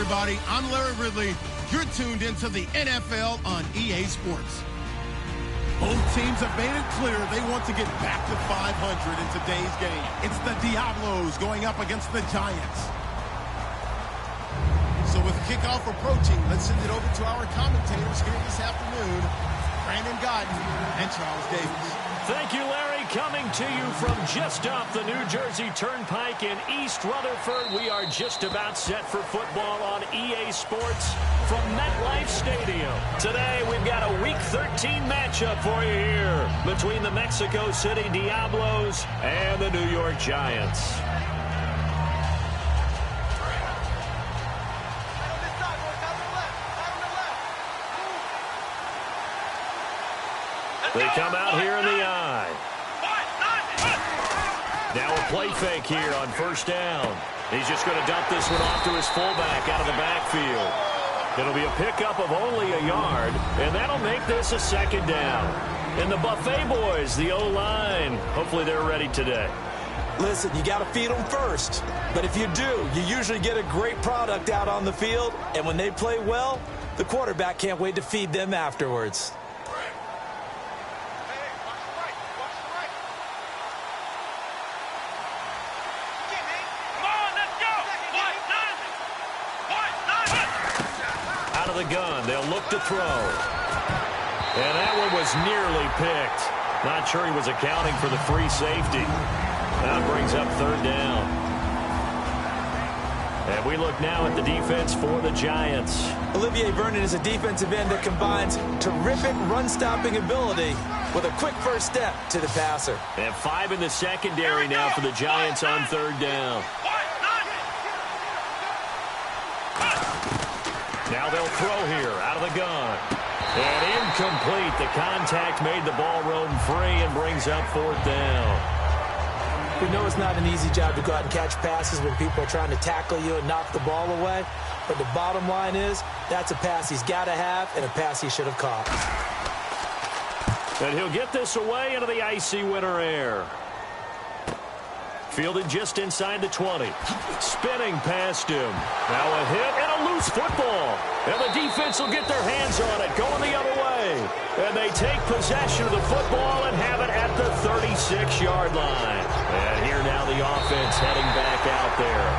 everybody. I'm Larry Ridley. You're tuned into the NFL on EA Sports. Both teams have made it clear they want to get back to 500 in today's game. It's the Diablos going up against the Giants. So with kickoff approaching, let's send it over to our commentators here this afternoon, Brandon Godden and Charles Davis. Thank you, Larry. Coming to you from just off the New Jersey Turnpike in East Rutherford. We are just about set for football on EA Sports from MetLife Stadium. Today, we've got a Week 13 matchup for you here between the Mexico City Diablos and the New York Giants. They come out here in the eye. Now a play fake here on first down. He's just going to dump this one off to his fullback out of the backfield. It'll be a pickup of only a yard, and that'll make this a second down. And the Buffet boys, the O-line, hopefully they're ready today. Listen, you got to feed them first. But if you do, you usually get a great product out on the field. And when they play well, the quarterback can't wait to feed them afterwards. The gun, they'll look to throw. And that one was nearly picked. Not sure he was accounting for the free safety. That brings up third down. And we look now at the defense for the Giants. Olivier Vernon is a defensive end that combines terrific run-stopping ability with a quick first step to the passer. And 5 in the secondary now for the Giants on third down. Now they'll throw here out of the gun. And incomplete. The contact made the ball roam free and brings up fourth down. We know it's not an easy job to go out and catch passes when people are trying to tackle you and knock the ball away. But the bottom line is that's a pass he's got to have and a pass he should have caught. And he'll get this away into the icy winter air. Fielded just inside the 20. Spinning past him. Now a hit and a loose football. And the defense will get their hands on it, going the other way. And they take possession of the football and have it at the 36-yard line. And here now the offense heading back out there.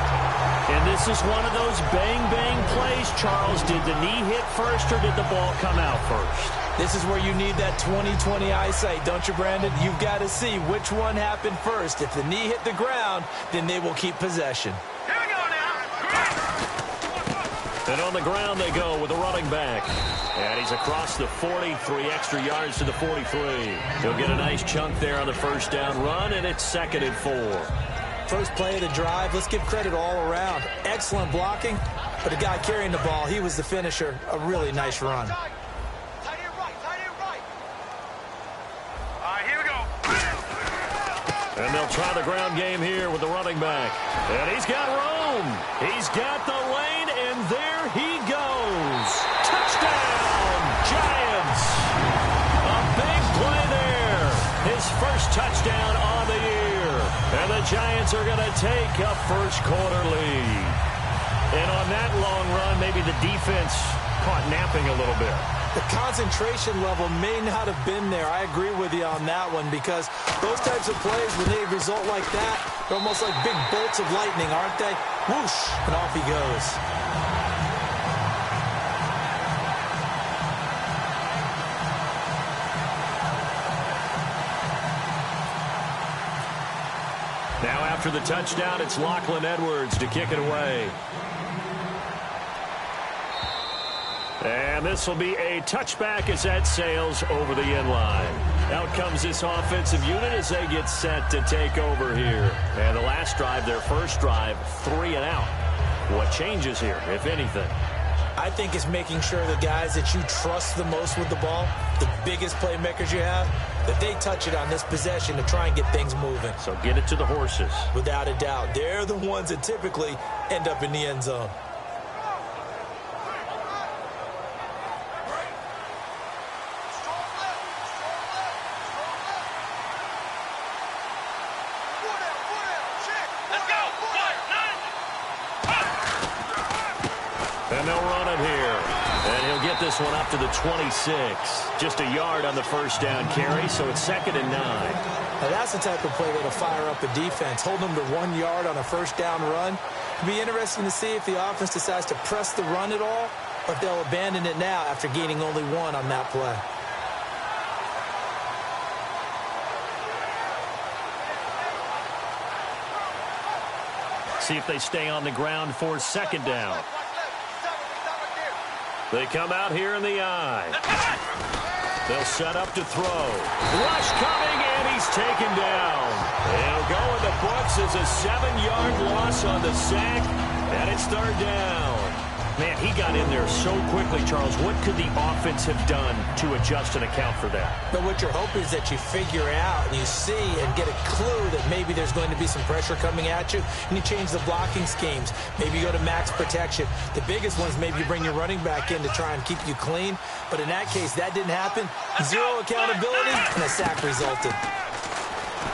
And this is one of those bang-bang plays, Charles. Did the knee hit first or did the ball come out first? This is where you need that 20/20 eyesight, don't you, Brandon? You've got to see which one happened first. If the knee hit the ground, then they will keep possession. Here we go now. And on the ground they go with the running back. And he's across the 40, 3 extra yards to the 43. He'll get a nice chunk there on the first down run, and it's 2nd and 4. First play of the drive, let's give credit all around. Excellent blocking, but the guy carrying the ball, he was the finisher. A really nice run. And they'll try the ground game here with the running back. And he's got room. He's got the lane, and there he goes. Touchdown, Giants. A big play there. His first touchdown on the year. And the Giants are going to take a first-quarter lead. And on that long run, maybe the defense caught napping a little bit. The concentration level may not have been there. I agree with you on that one because those types of plays, when they result like that, they're almost like big bolts of lightning, aren't they? Whoosh, and off he goes. Now after the touchdown, it's Lachlan Edwards to kick it away. And this will be a touchback as that sails over the end line. Out comes this offensive unit as they get set to take over here. And the last drive, their first drive, 3 and out. What changes here, if anything? I think it's making sure the guys that you trust the most with the ball, the biggest playmakers you have, that they touch it on this possession to try and get things moving. So get it to the horses. Without a doubt. They're the ones that typically end up in the end zone. they'll run it here. And he'll get this one up to the 26. Just a yard on the first down carry, so it's 2nd and 9. Now that's the type of play that'll fire up a defense. Hold them to 1 yard on a first down run. It'll be interesting to see if the offense decides to press the run at all, or if they'll abandon it now after gaining only 1 on that play. See if they stay on the ground for 2nd down. They come out here in the I. They'll set up to throw. Rush coming, and he's taken down. He'll go in the books as a 7-yard loss on the sack, and it's 3rd down. Man, he got in there so quickly, Charles. What could the offense have done to adjust and account for that? But what you're hoping is that you figure out and you see and get a clue that maybe there's going to be some pressure coming at you, and you change the blocking schemes. Maybe you go to max protection. The biggest ones, maybe you bring your running back in to try and keep you clean. But in that case, that didn't happen. 0 accountability, and a sack resulted.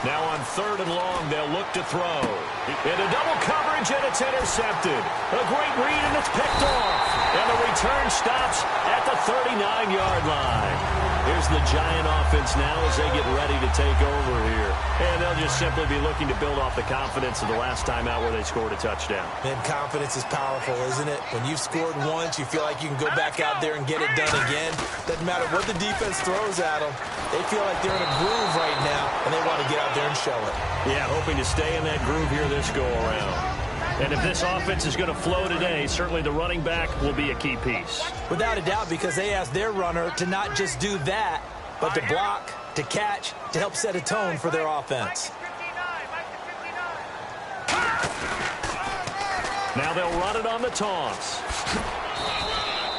Now on 3rd and long, they'll look to throw. Into double coverage, and it's intercepted. A great read, and it's picked off. And the return stops at the 39-yard line. Here's the Giant offense now as they get ready to take over here. And they'll just simply be looking to build off the confidence of the last time out where they scored a touchdown. And confidence is powerful, isn't it? When you've scored once, you feel like you can go back out there and get it done again. Doesn't matter what the defense throws at them. They feel like they're in a groove right now, and they want to get out there and show it. Yeah, hoping to stay in that groove here this go-around. And if this offense is going to flow today, certainly the running back will be a key piece. Without a doubt, because they ask their runner to not just do that, but to block, to catch, to help set a tone for their offense. Now they'll run it on the taunts.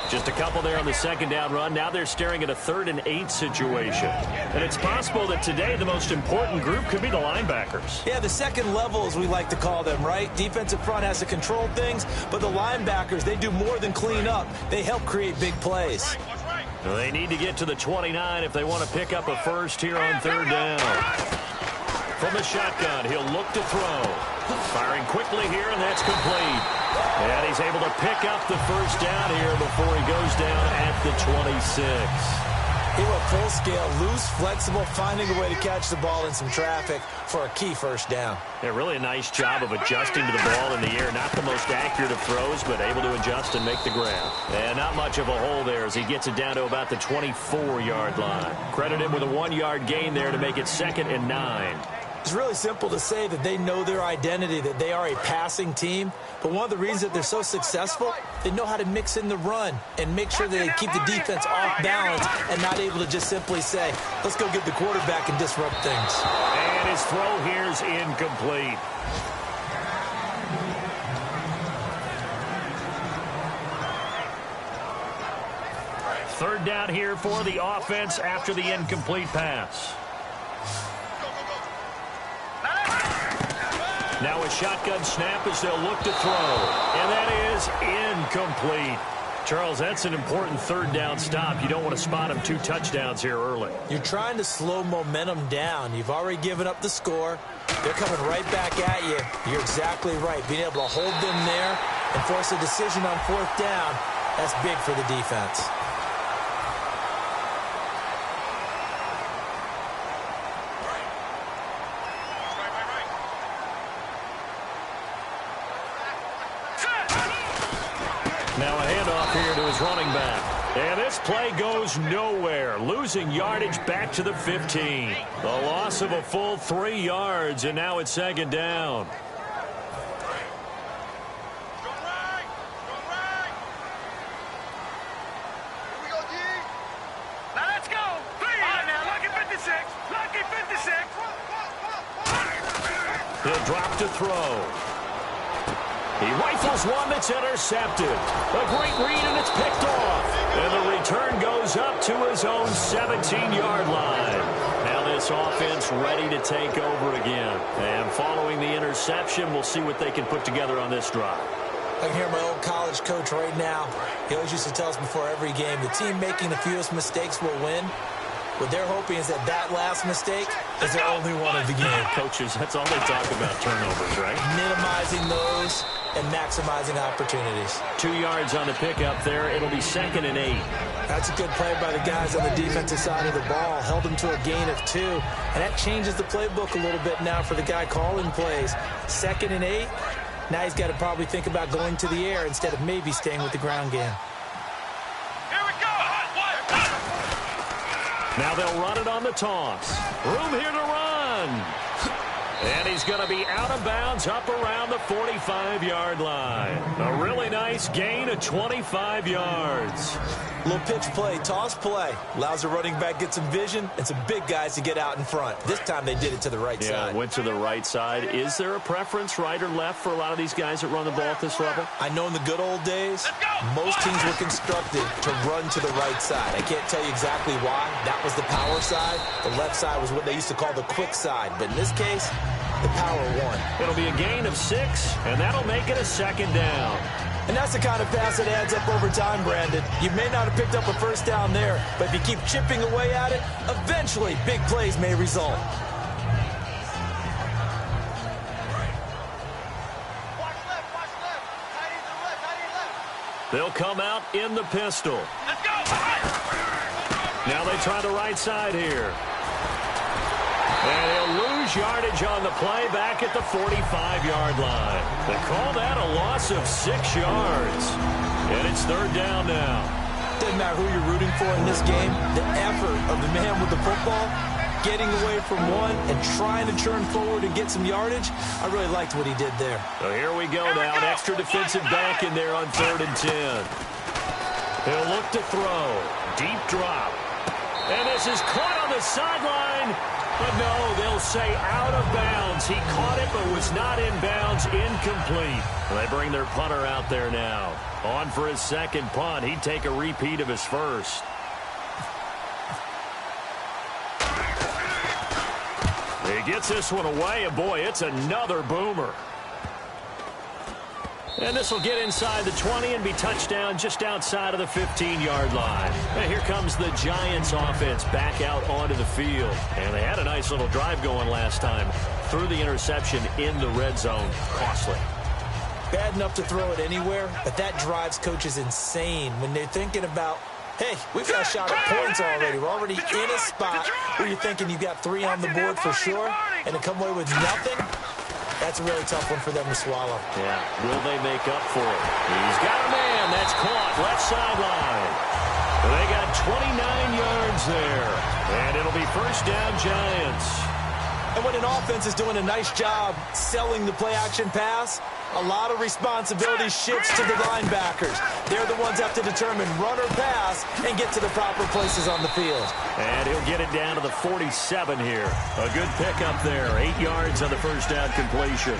Just a couple there on the 2nd down run. Now they're staring at a 3rd and 8 situation. And it's possible that today the most important group could be the linebackers. Yeah, the second level, as we like to call them, right? Defensive front has to control things, but the linebackers, they do more than clean up. They help create big plays. Well, they need to get to the 29 if they want to pick up a first here on 3rd down. From the shotgun, he'll look to throw. Firing quickly here, and that's complete. And he's able to pick up the first down here before he goes down at the 26. He went full scale, loose, flexible, finding a way to catch the ball in some traffic for a key first down. Yeah, really a nice job of adjusting to the ball in the air. Not the most accurate of throws, but able to adjust and make the grab. And not much of a hole there as he gets it down to about the 24-yard line. Credit him with a 1-yard gain there to make it 2nd and 9. It's really simple to say that they know their identity, that they are a passing team. But one of the reasons that they're so successful, they know how to mix in the run and make sure that they keep the defense off balance and not able to just simply say, let's go get the quarterback and disrupt things. And his throw here's incomplete. Third down here for the offense after the incomplete pass. Now a shotgun snap as they'll look to throw. And that is incomplete. Charles, that's an important 3rd down stop. You don't want to spot him 2 touchdowns here early. You're trying to slow momentum down. You've already given up the score. They're coming right back at you. You're exactly right. Being able to hold them there and force a decision on 4th down, that's big for the defense. Now a handoff here to his running back. And this play goes nowhere. Losing yardage back to the 15. The loss of a full 3 yards, and now it's 2nd down. Now let's go. Now, lucky 56. Lucky 56. He'll drop to throw. He rifles one that's intercepted. A great read, and it's picked off. And the return goes up to his own 17-yard line. Now this offense ready to take over again. And following the interception, we'll see what they can put together on this drive. I can hear my old college coach right now. He always used to tell us before every game, the team making the fewest mistakes will win. What they're hoping is that that last mistake is their only one of the game. Coaches, that's all they talk about, turnovers, right? Minimizing those, and maximizing opportunities. 2 yards on the pickup there. It'll be 2nd and 8. That's a good play by the guys on the defensive side of the ball. Held them to a gain of 2. And that changes the playbook a little bit now for the guy calling plays. 2nd and 8. Now he's got to probably think about going to the air instead of maybe staying with the ground game. Here we go. Now they'll run it on the toss. Room here to run. And he's going to be out of bounds up around the 45-yard line. A really nice gain of 25 yards. Little pitch play, toss play. Allows the running back get some vision and some big guys to get out in front. This time they did it to the right side. Yeah, went to the right side. Is there a preference, right or left, for a lot of these guys that run the ball at this level? I know in the good old days, most teams were constructed to run to the right side. I can't tell you exactly why. That was the power side. The left side was what they used to call the quick side. But in this case, the power won. It'll be a gain of 6, and that'll make it a 2nd down. And that's the kind of pass that adds up over time, Brandon. You may not have picked up a first down there, but if you keep chipping away at it, eventually big plays may result. They'll come out in the pistol. Let's go. Now they try the right side here. And he'll lose yardage on the play back at the 45-yard line. They call that a loss of 6 yards. And it's 3rd down now. Doesn't matter who you're rooting for in this game. The effort of the man with the football, getting away from one and trying to turn forward and get some yardage, I really liked what he did there. So here we go now. An extra defensive back in there on 3rd and 10. He'll look to throw. Deep drop. And this is caught on the sideline. But no, they'll say out of bounds. He caught it but was not in bounds. Incomplete. They bring their punter out there now. On for his 2nd punt. He'd take a repeat of his first. He gets this one away, and boy, it's another boomer. And this will get inside the 20 and be touchdown just outside of the 15-yard line. And here comes the Giants offense back out onto the field. And they had a nice little drive going last time. Threw the interception in the red zone. Costly. Bad enough to throw it anywhere, but that drives coaches insane when they're thinking about, hey, we've got a shot at points already. We're already in a spot where you're thinking you've got 3 on the board for sure, and to come away with nothing, that's a really tough one for them to swallow. Yeah, will they make up for it? He's got a man. That's caught. Left sideline. They got 29 yards there. And it'll be 1st down Giants. And when an offense is doing a nice job selling the play-action pass, a lot of responsibility shifts to the linebackers. They're the ones that have to determine run or pass and get to the proper places on the field. And he'll get it down to the 47 here. A good pickup there. 8 yards on the 1st down completion.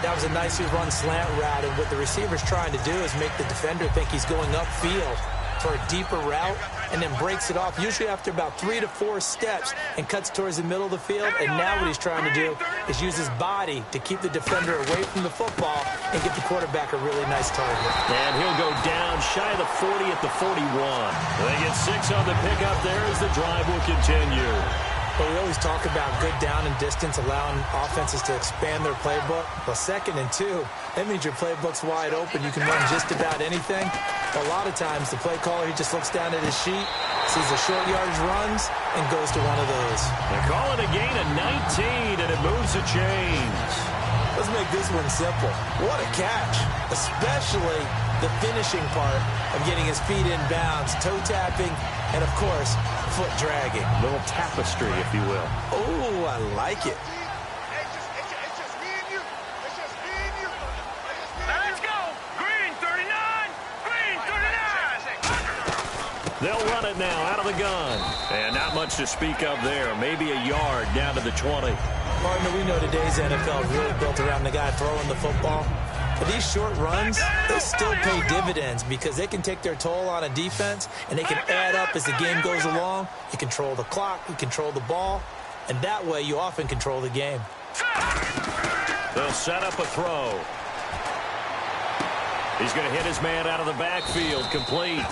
That was a nicely run slant route, and what the receiver's trying to do is make the defender think he's going upfield for a deeper route and then breaks it off, usually after about 3 to 4 steps, and cuts towards the middle of the field. And now what he's trying to do is use his body to keep the defender away from the football and get the quarterback a really nice target. And he'll go down shy of the 40 at the 41. They get 6 on the pickup there as the drive will continue. But we always talk about good down and distance, allowing offenses to expand their playbook. Well, 2nd and 2, that means your playbook's wide open. You can run just about anything. But a lot of times, the play caller, he just looks down at his sheet, sees the short yardage runs, and goes to one of those. They call it a gain of 19, and it moves the chains. Let's make this one simple. What a catch, especially the finishing part of getting his feet in bounds, toe tapping, and, of course, foot dragging. A little tapestry, if you will. Oh, I like it. It's just me and you. It's just me and you. Let's go. Green 39. Green 39. They'll run it now out of the gun. And not much to speak of there. Maybe a yard down to the 20. Partner, we know today's NFL is really built around the guy throwing the football. But these short runs, they still pay dividends because they can take their toll on a defense, and they can add up as the game goes along. You control the clock, you control the ball, and that way you often control the game. They'll set up a throw. He's going to hit his man out of the backfield, complete.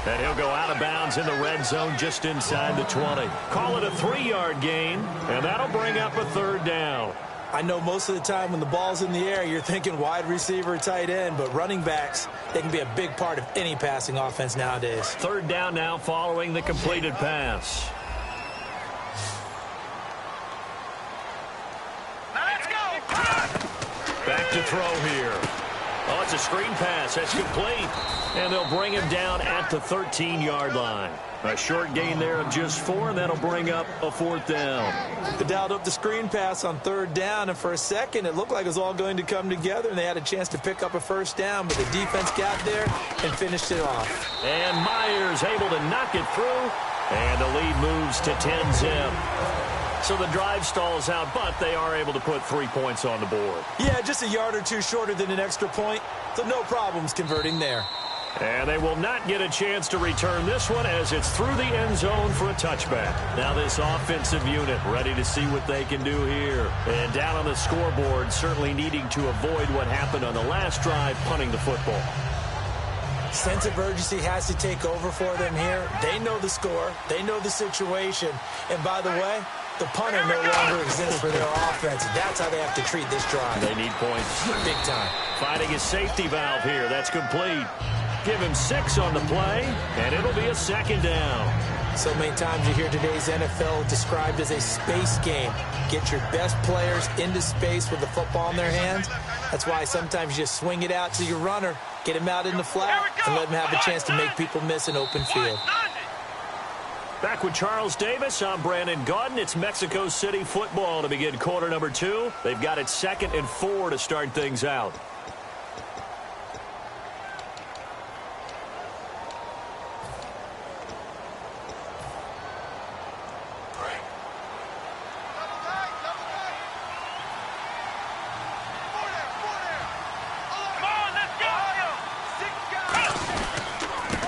And he'll go out of bounds in the red zone just inside the 20. Call it a 3-yard gain, and that'll bring up a 3rd down. I know most of the time when the ball's in the air, you're thinking wide receiver, tight end, but running backs, they can be a big part of any passing offense nowadays. Third down now following the completed pass. Now let's go. Back to throw here. Oh, it's a screen pass. That's complete. And they'll bring him down at the 13-yard line. A short gain there of just 4, and that'll bring up a 4th down. They dialed up the screen pass on 3rd down, and for a second, it looked like it was all going to come together, and they had a chance to pick up a 1st down, but the defense got there and finished it off. And Myers able to knock it through, and the lead moves to 10-zip. So the drive stalls out, but they are able to put 3 points on the board. Yeah, just a yard or two shorter than an extra point, so no problems converting there. And they will not get a chance to return this one as it's through the end zone for a touchback. Now this offensive unit ready to see what they can do here. And down on the scoreboard, certainly needing to avoid what happened on the last drive, punting the football. Sense of urgency has to take over for them here. They know the score. They know the situation. And by the way, the punter no longer exists for their offense. That's how they have to treat this drive. They need points. Big time. Finding a safety valve here. That's complete. Give him 6 on the play, and it'll be a 2nd down. So many times you hear today's NFL described as a space game. Get your best players into space with the football in their hands. That's why sometimes you just swing it out to your runner, get him out in the flat, and let him have a chance to make people miss an open field. Back with Charles Davis, I'm Brandon Gaudin. It's Mexico City football to begin quarter number 2. They've got it 2nd and 4 to start things out.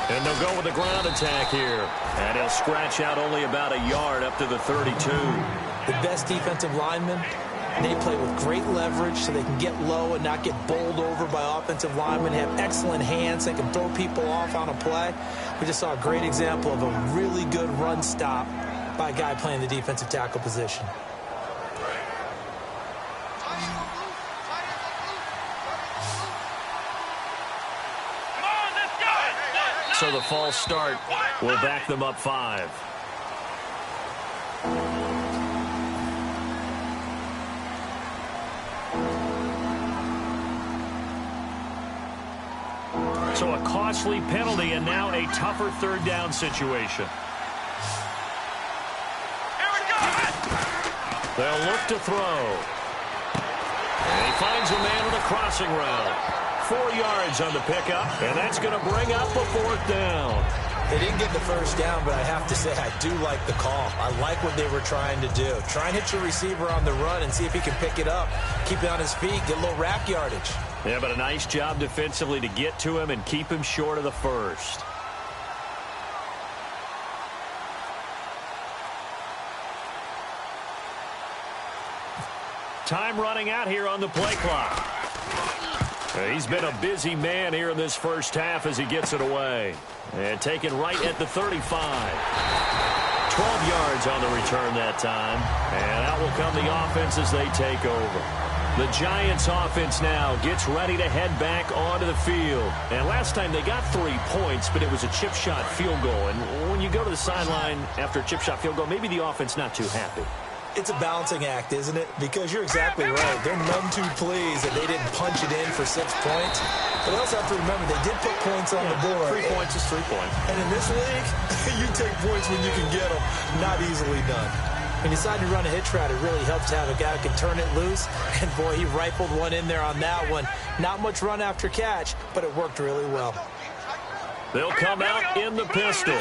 And they'll go with the ground attack here. And he'll scratch out only about a yard up to the 32. The best defensive linemen, they play with great leverage so they can get low and not get bowled over by offensive linemen, have excellent hands, they can throw people off on a play. We just saw a great example of a really good run stop by a guy playing the defensive tackle position. So the false start will back them up 5. So a costly penalty and now a tougher 3rd down situation. They'll look to throw. And he finds a man on a crossing route. 4 yards on the pickup, and that's going to bring up a 4th down. They didn't get the 1st down, but I have to say I do like the call. I like what they were trying to do. Try and hit your receiver on the run and see if he can pick it up. Keep it on his feet, get a little rack yardage. Yeah, but a nice job defensively to get to him and keep him short of the 1st. Time running out here on the play clock. He's been a busy man here in this first half as he gets it away. And taken right at the 35. 12 yards on the return that time. And out will come the offense as they take over. The Giants offense now gets ready to head back onto the field. And last time they got 3 points, but it was a chip shot field goal. And when you go to the sideline after a chip shot field goal, maybe the offense not too happy. It's a balancing act, isn't it? Because you're exactly right. They're none too pleased that they didn't punch it in for 6 points. But they also have to remember they did put points on the board. 3 points is 3 points. And in this league, you take points when you can get them. Not easily done. When you decide to run a hitch route, it really helps to have a guy who can turn it loose. And, boy, he rifled one in there on that one. Not much run after catch, but it worked really well. They'll come out in the pistol.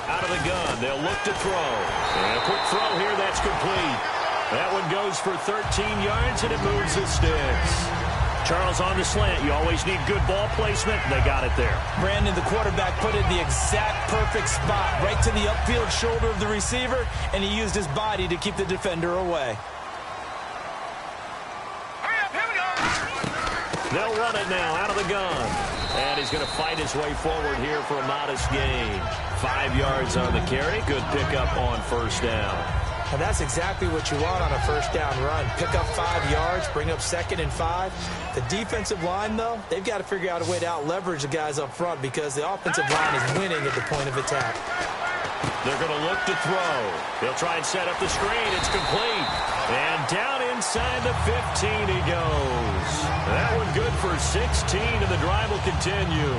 Out of the gun, they'll look to throw. And a quick throw here, that's complete. That one goes for 13 yards, and it moves the sticks. Charles on the slant. You always need good ball placement. They got it there. Brandon, the quarterback, put it in the exact perfect spot, right to the upfield shoulder of the receiver, and he used his body to keep the defender away. They'll run it now out of the gun. And he's going to fight his way forward here for a modest gain. 5 yards on the carry. Good pickup on 1st down. And that's exactly what you want on a first down run. Pick up 5 yards, bring up 2nd and 5. The defensive line, though, they've got to figure out a way to out-leverage the guys up front because the offensive line is winning at the point of attack. They're going to look to throw. They'll try and set up the screen. It's complete. And down inside the 15 he goes. That one good for 16, and the drive will continue.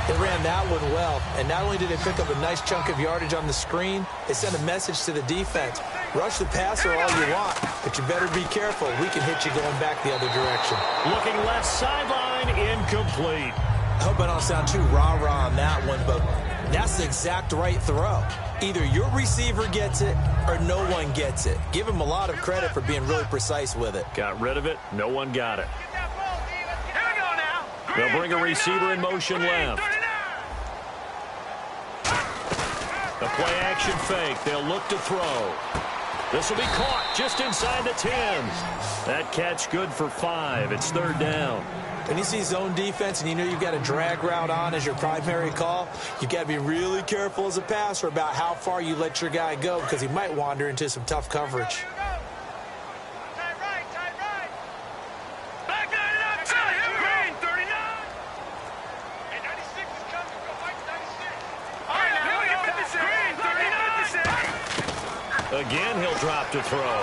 They ran that one well, and not only did they pick up a nice chunk of yardage on the screen, they sent a message to the defense. Rush the passer all you want, but you better be careful. We can hit you going back the other direction. Looking left sideline, incomplete. I hope I don't sound too rah-rah on that one, but that's the exact right throw. Either your receiver gets it or no one gets it. Give him a lot of credit for being really precise with it. Got rid of it. No one got it. They'll bring a receiver in motion left. The play-action fake. They'll look to throw. This will be caught just inside the 10. That catch good for 5. It's 3rd down. When you see zone defense and you know you've got a drag route on as your primary call, you've got to be really careful as a passer about how far you let your guy go because he might wander into some tough coverage. Again, he'll drop to throw.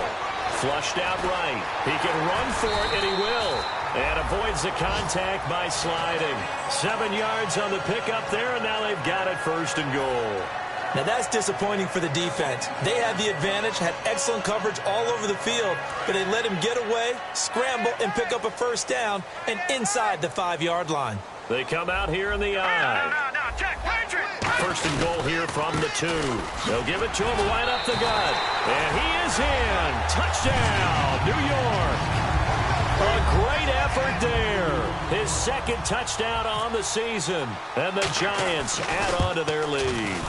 Flushed out right. He can run for it, and he will. And avoids the contact by sliding. 7 yards on the pickup there, and now they've got it 1st and goal. Now that's disappointing for the defense. They had the advantage, had excellent coverage all over the field, but they let him get away, scramble, and pick up a 1st down, and inside the 5-yard line. They come out here in the eye. 1st and goal here from the 2. They'll give it to him right up the gut. And he is in. Touchdown, New York. A great effort there. His 2nd touchdown on the season. And the Giants add on to their lead.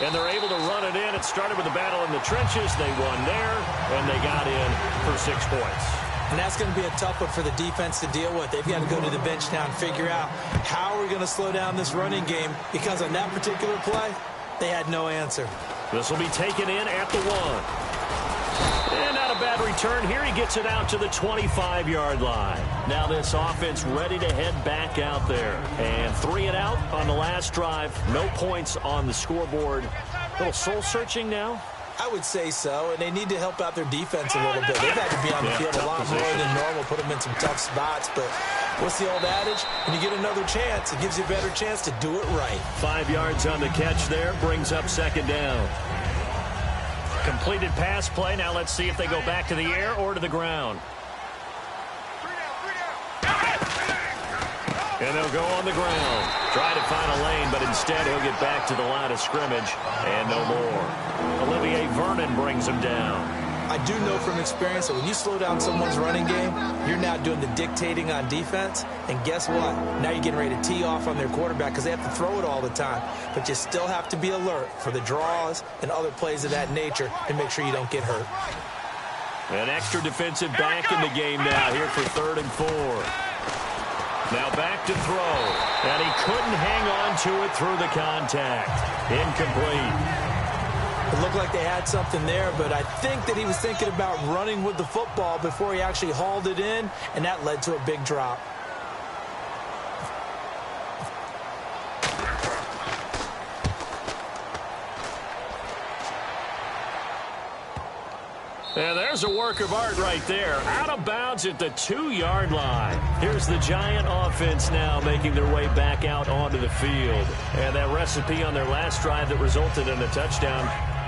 And they're able to run it in. It started with a battle in the trenches. They won there, and they got in for 6 points. And that's going to be a tough one for the defense to deal with. They've got to go to the bench now and figure out how we're going to slow down this running game because on that particular play, they had no answer. This will be taken in at the 1. And not a bad return here. He gets it out to the 25-yard line. Now this offense ready to head back out there. And 3 and out on the last drive. No points on the scoreboard. A little soul-searching now. I would say so, and they need to help out their defense a little bit. They've had to be on the field a lot more than normal, put them in some tough spots. But what's the old adage? When you get another chance, it gives you a better chance to do it right. 5 yards on the catch there, brings up 2nd down. Completed pass play. Now let's see if they go back to the air or to the ground. And they'll go on the ground. Try to find a lane, but instead he'll get back to the line of scrimmage and no more. Olivier Vernon brings him down. I do know from experience that when you slow down someone's running game, you're now doing the dictating on defense. And guess what? Now you're getting ready to tee off on their quarterback because they have to throw it all the time. But you still have to be alert for the draws and other plays of that nature and make sure you don't get hurt. An extra defensive back in the game now here for 3rd and 4. Now back to throw. And he couldn't hang on to it through the contact. Incomplete. It looked like they had something there, but I think that he was thinking about running with the football before he actually hauled it in, and that led to a big drop. And there's a work of art right there. Out of bounds at the 2-yard line. Here's the Giant offense now making their way back out onto the field. And that recipe on their last drive that resulted in a touchdown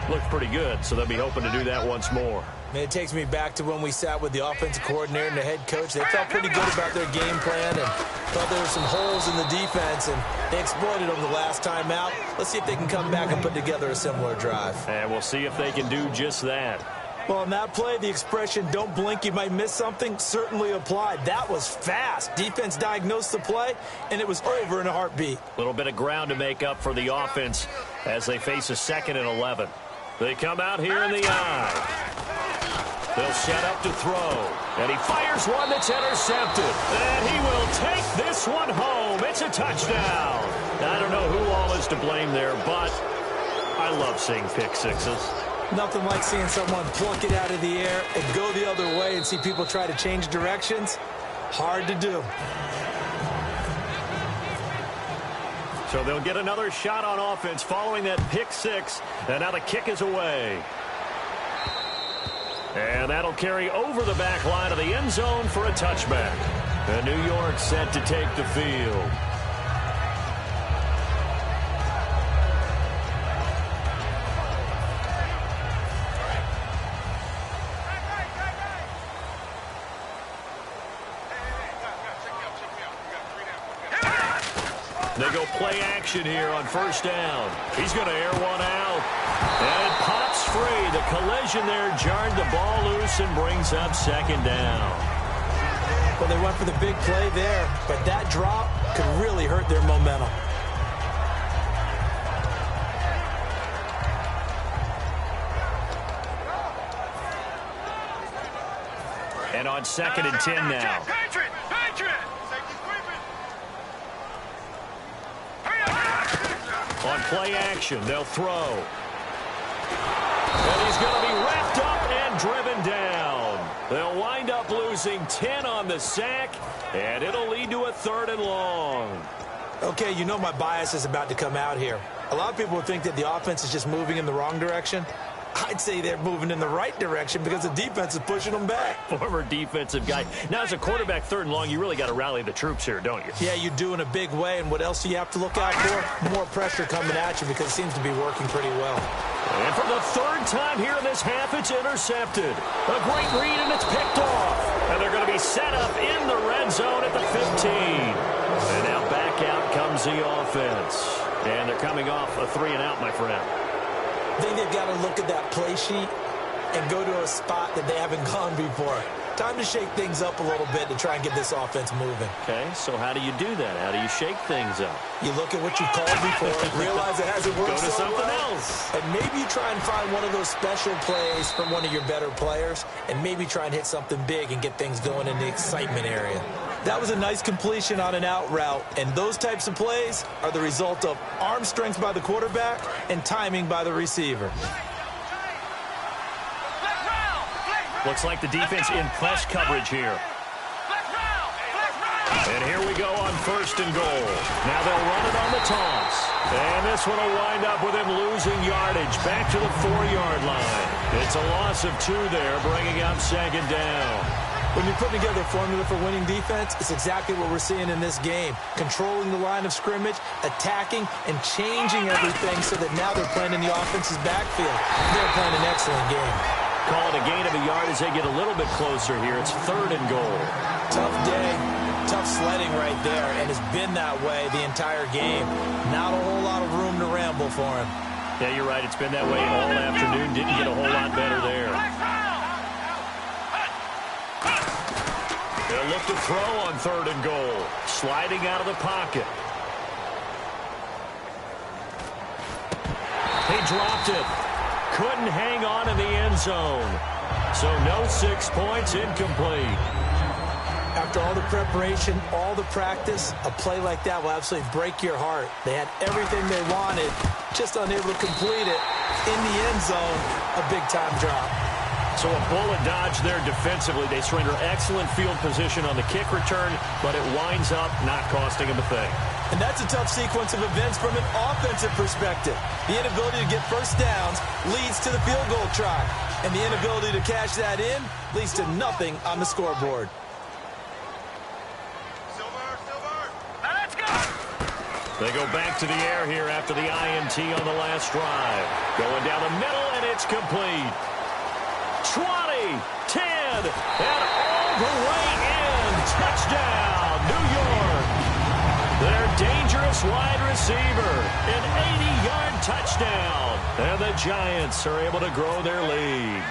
looked pretty good, so they'll be hoping to do that once more. Man, it takes me back to when we sat with the offensive coordinator and the head coach. They felt pretty good about their game plan and thought there were some holes in the defense, and they exploited them the last time out. Let's see if they can come back and put together a similar drive. And we'll see if they can do just that. Well, in that play, the expression, don't blink, you might miss something, certainly applied. That was fast. Defense diagnosed the play, and it was over in a heartbeat. A little bit of ground to make up for the offense as they face a 2nd and 11. They come out here in the eye. They'll set up to throw. And he fires one that's intercepted. And he will take this one home. It's a touchdown. I don't know who all is to blame there, but I love seeing pick sixes. Nothing like seeing someone pluck it out of the air and go the other way and see people try to change directions. Hard to do. So they'll get another shot on offense following that pick six. And now the kick is away. And that'll carry over the back line of the end zone for a touchback. And New York set to take the field. They go play action here on first down. He's going to air one out. And it pops free. The collision there jarred the ball loose and brings up second down. Well, they went for the big play there, but that drop could really hurt their momentum. And on 2nd and 10 now. On play action, they'll throw. And he's going to be wrapped up and driven down. They'll wind up losing 10 on the sack, and it'll lead to a 3rd and long. Okay, you know my bias is about to come out here. A lot of people would think that the offense is just moving in the wrong direction. I'd say they're moving in the right direction because the defense is pushing them back. Former defensive guy. Now, as a quarterback, 3rd and long, you really got to rally the troops here, don't you? Yeah, you do in a big way. And what else do you have to look out for? More pressure coming at you because it seems to be working pretty well. And for the 3rd time here in this half, it's intercepted. A great read, and it's picked off. And they're going to be set up in the red zone at the 15. And now back out comes the offense. And they're coming off a 3-and-out, my friend. I think they've got to look at that play sheet and go to a spot that they haven't gone before. Time to shake things up a little bit to try and get this offense moving. Okay, so how do you do that? How do you shake things up? You look at what you called before, realize it hasn't worked Go to so something well, else. and maybe you try and find one of those special plays from one of your better players, and maybe try and hit something big and get things going in the excitement area. That was a nice completion on an out route, and those types of plays are the result of arm strength by the quarterback and timing by the receiver. Looks like the defense in press coverage here. And here we go on 1st and goal. Now they'll run it on the toss. And this one will wind up with him losing yardage back to the 4-yard line. It's a loss of 2 there, bringing up 2nd down. When you're putting together a formula for winning defense, it's exactly what we're seeing in this game. Controlling the line of scrimmage, attacking, and changing everything so that now they're playing in the offense's backfield. They're playing an excellent game. Call it a gain of a yard as they get a little bit closer here. It's 3rd and goal. Tough day, tough sledding right there, and it's been that way the entire game. Not a whole lot of room to ramble for him. Yeah, you're right. It's been that way all afternoon. Didn't get a whole lot better there. They'll look to throw on 3rd and goal. Sliding out of the pocket. He dropped it. Couldn't hang on in the end zone. So no 6 points, incomplete. After all the preparation, all the practice, a play like that will absolutely break your heart. They had everything they wanted, just unable to complete it. In the end zone, a big-time drop. So a bullet dodge there defensively. They surrender excellent field position on the kick return, but it winds up not costing them a thing. And that's a tough sequence of events from an offensive perspective. The inability to get first downs leads to the field goal try. And the inability to cash that in leads to nothing on the scoreboard. Let's go. They go back to the air here after the INT on the last drive. Going down the middle, and it's complete. 20, 10, and all the way in. Touchdown, New York. Their dangerous wide receiver, an 80-yard touchdown. And the Giants are able to grow their lead.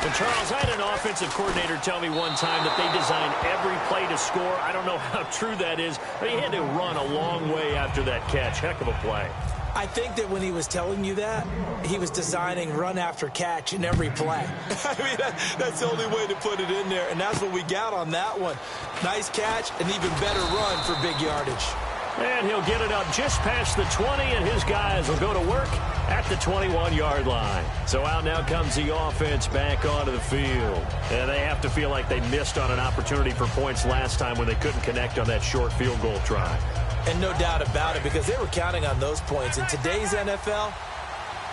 And Charles, I had an offensive coordinator tell me one time that they design every play to score. I don't know how true that is, but he had to run a long way after that catch. Heck of a play. I think that when he was telling you that, he was designing run after catch in every play. I mean, that's the only way to put it in there, and that's what we got on that one. Nice catch, an even better run for big yardage. And he'll get it up just past the 20, and his guys will go to work at the 21-yard line. So out now comes the offense back onto the field. And they have to feel like they missed on an opportunity for points last time when they couldn't connect on that short field goal try. And no doubt about it, because they were counting on those points. In today's NFL,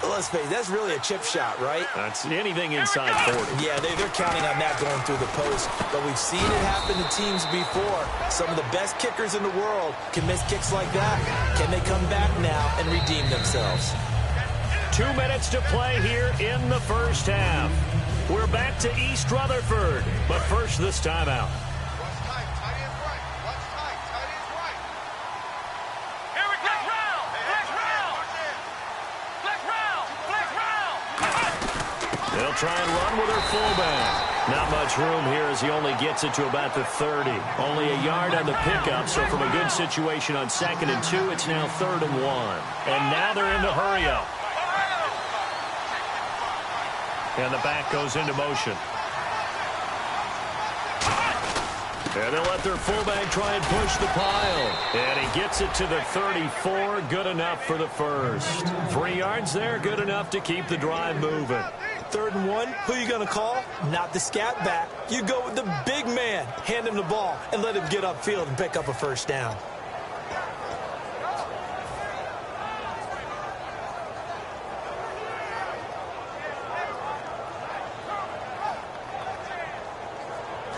let's face it, that's really a chip shot, right? That's anything inside 40. Yeah, they're counting on that going through the post. But we've seen it happen to teams before. Some of the best kickers in the world can miss kicks like that. Can they come back now and redeem themselves? 2 minutes to play here in the first half. We're back to East Rutherford, but first this timeout. They'll try and run with their fullback. Not much room here as he only gets it to about the 30. Only a yard on the pickup, so from a good situation on 2nd and 2, it's now 3rd and 1. And now they're in the hurry-up. And the back goes into motion. And they'll let their fullback try and push the pile. And he gets it to the 34. Good enough for the first. 3 yards there. Good enough to keep the drive moving. 3rd and 1, who you going to call? Not the scat back. You go with the big man. Hand him the ball and let him get upfield and pick up a first down.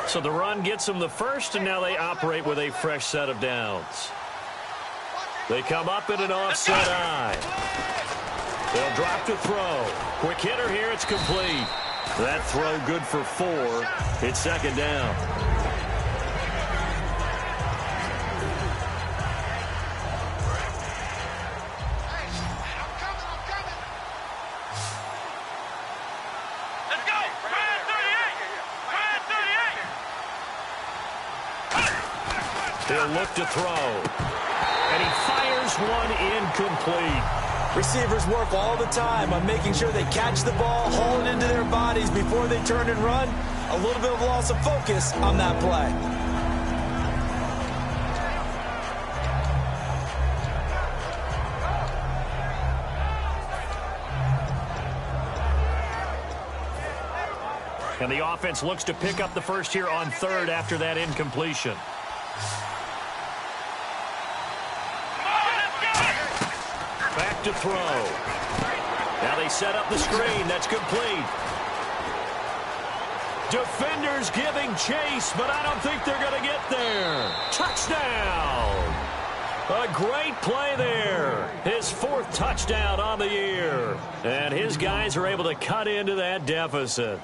So the run gets them the first, and now they operate with a fresh set of downs. They come up in an offset eye. They'll drop to throw. Quick hitter here, it's complete. That throw good for 4. It's 2nd down. Let's go! Brad 38! Brad 38! He'll look to throw. And he fires one incomplete. Receivers work all the time on making sure they catch the ball, haul it into their bodies before they turn and run. A little bit of loss of focus on that play. And the offense looks to pick up the first here on 3rd after that incompletion. Back to throw. Now they set up the screen. That's complete. Defenders giving chase, but I don't think they're going to get there. Touchdown. A great play there. His 4th touchdown on the year. And his guys are able to cut into that deficit.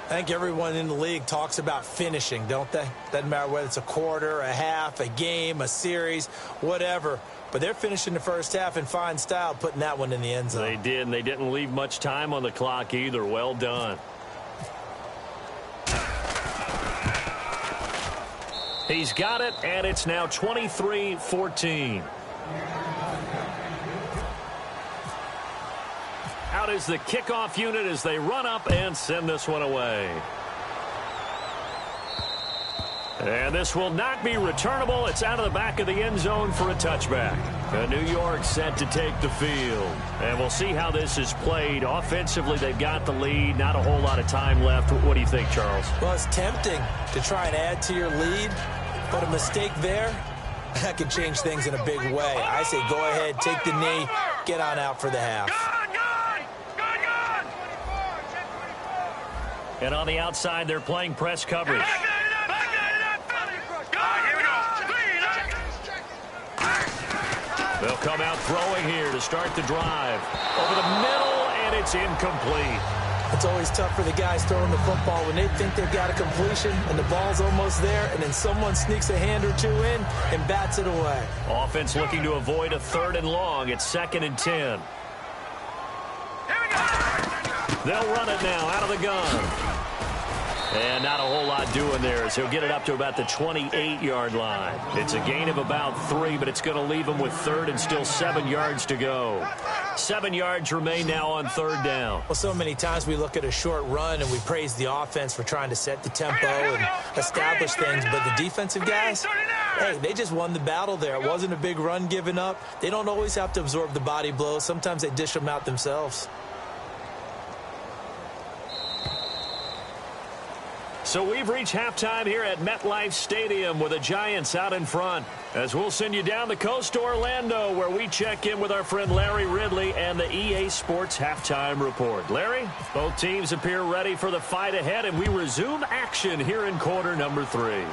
I think everyone in the league talks about finishing, don't they? Doesn't matter whether it's a quarter, a half, a game, a series, whatever. But they're finishing the first half in fine style, putting that one in the end zone. They did, and they didn't leave much time on the clock either. Well done. He's got it, and it's now 23-14. Out is the kickoff unit as they run up and send this one away. And this will not be returnable. It's out of the back of the end zone for a touchback. New York set to take the field. And we'll see how this is played. Offensively, they've got the lead. Not a whole lot of time left. What do you think, Charles? Well, it's tempting to try and add to your lead, but a mistake there, that could change things in a big way. I say go ahead, take the knee, get on out for the half. And on the outside, they're playing press coverage. They'll come out throwing here to start the drive. Over the middle, and it's incomplete. It's always tough for the guys throwing the football when they think they've got a completion and the ball's almost there, and then someone sneaks a hand or two in and bats it away. Offense looking to avoid a 3rd and long. It's 2nd and 10. They'll run it now out of the gun. And not a whole lot doing there as he'll get it up to about the 28-yard line. It's a gain of about 3, but it's going to leave him with 3rd and still 7 yards to go. 7 yards remain now on third down. Well, so many times we look at a short run and we praise the offense for trying to set the tempo and establish things, but the defensive guys, hey, they just won the battle there. It wasn't a big run given up. They don't always have to absorb the body blows. Sometimes they dish them out themselves. So we've reached halftime here at MetLife Stadium with the Giants out in front. As we'll send you down the coast to Orlando, where we check in with our friend Larry Ridley and the EA Sports Halftime Report. Larry, both teams appear ready for the fight ahead, and we resume action here in quarter number 3.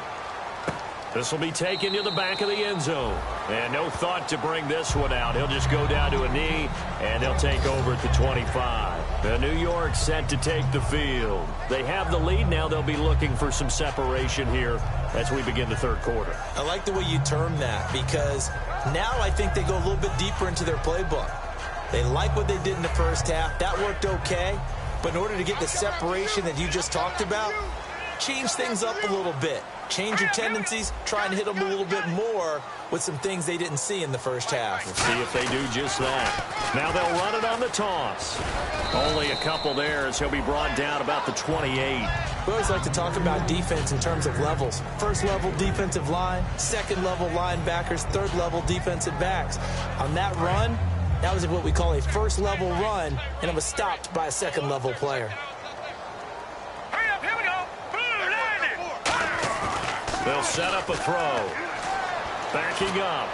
This will be taken to the back of the end zone. And no thought to bring this one out. He'll just go down to a knee, and they'll take over at the 25. The New York set to take the field. They have the lead. Now they'll be looking for some separation here as we begin the third quarter. I like the way you term that, because now I think they go a little bit deeper into their playbook. They like what they did in the first half. That worked okay. But in order to get the separation that you just talked about, change things up a little bit. Change your tendencies, try and hit them a little bit more with some things they didn't see in the first half. We'll see if they do just that. Now they'll run it on the toss. Only a couple there as he'll be brought down about the 28. We always like to talk about defense in terms of levels. First level defensive line, second level linebackers, third level defensive backs. On that run, that was what we call a first level run, and it was stopped by a second level player. They'll set up a throw. Backing up.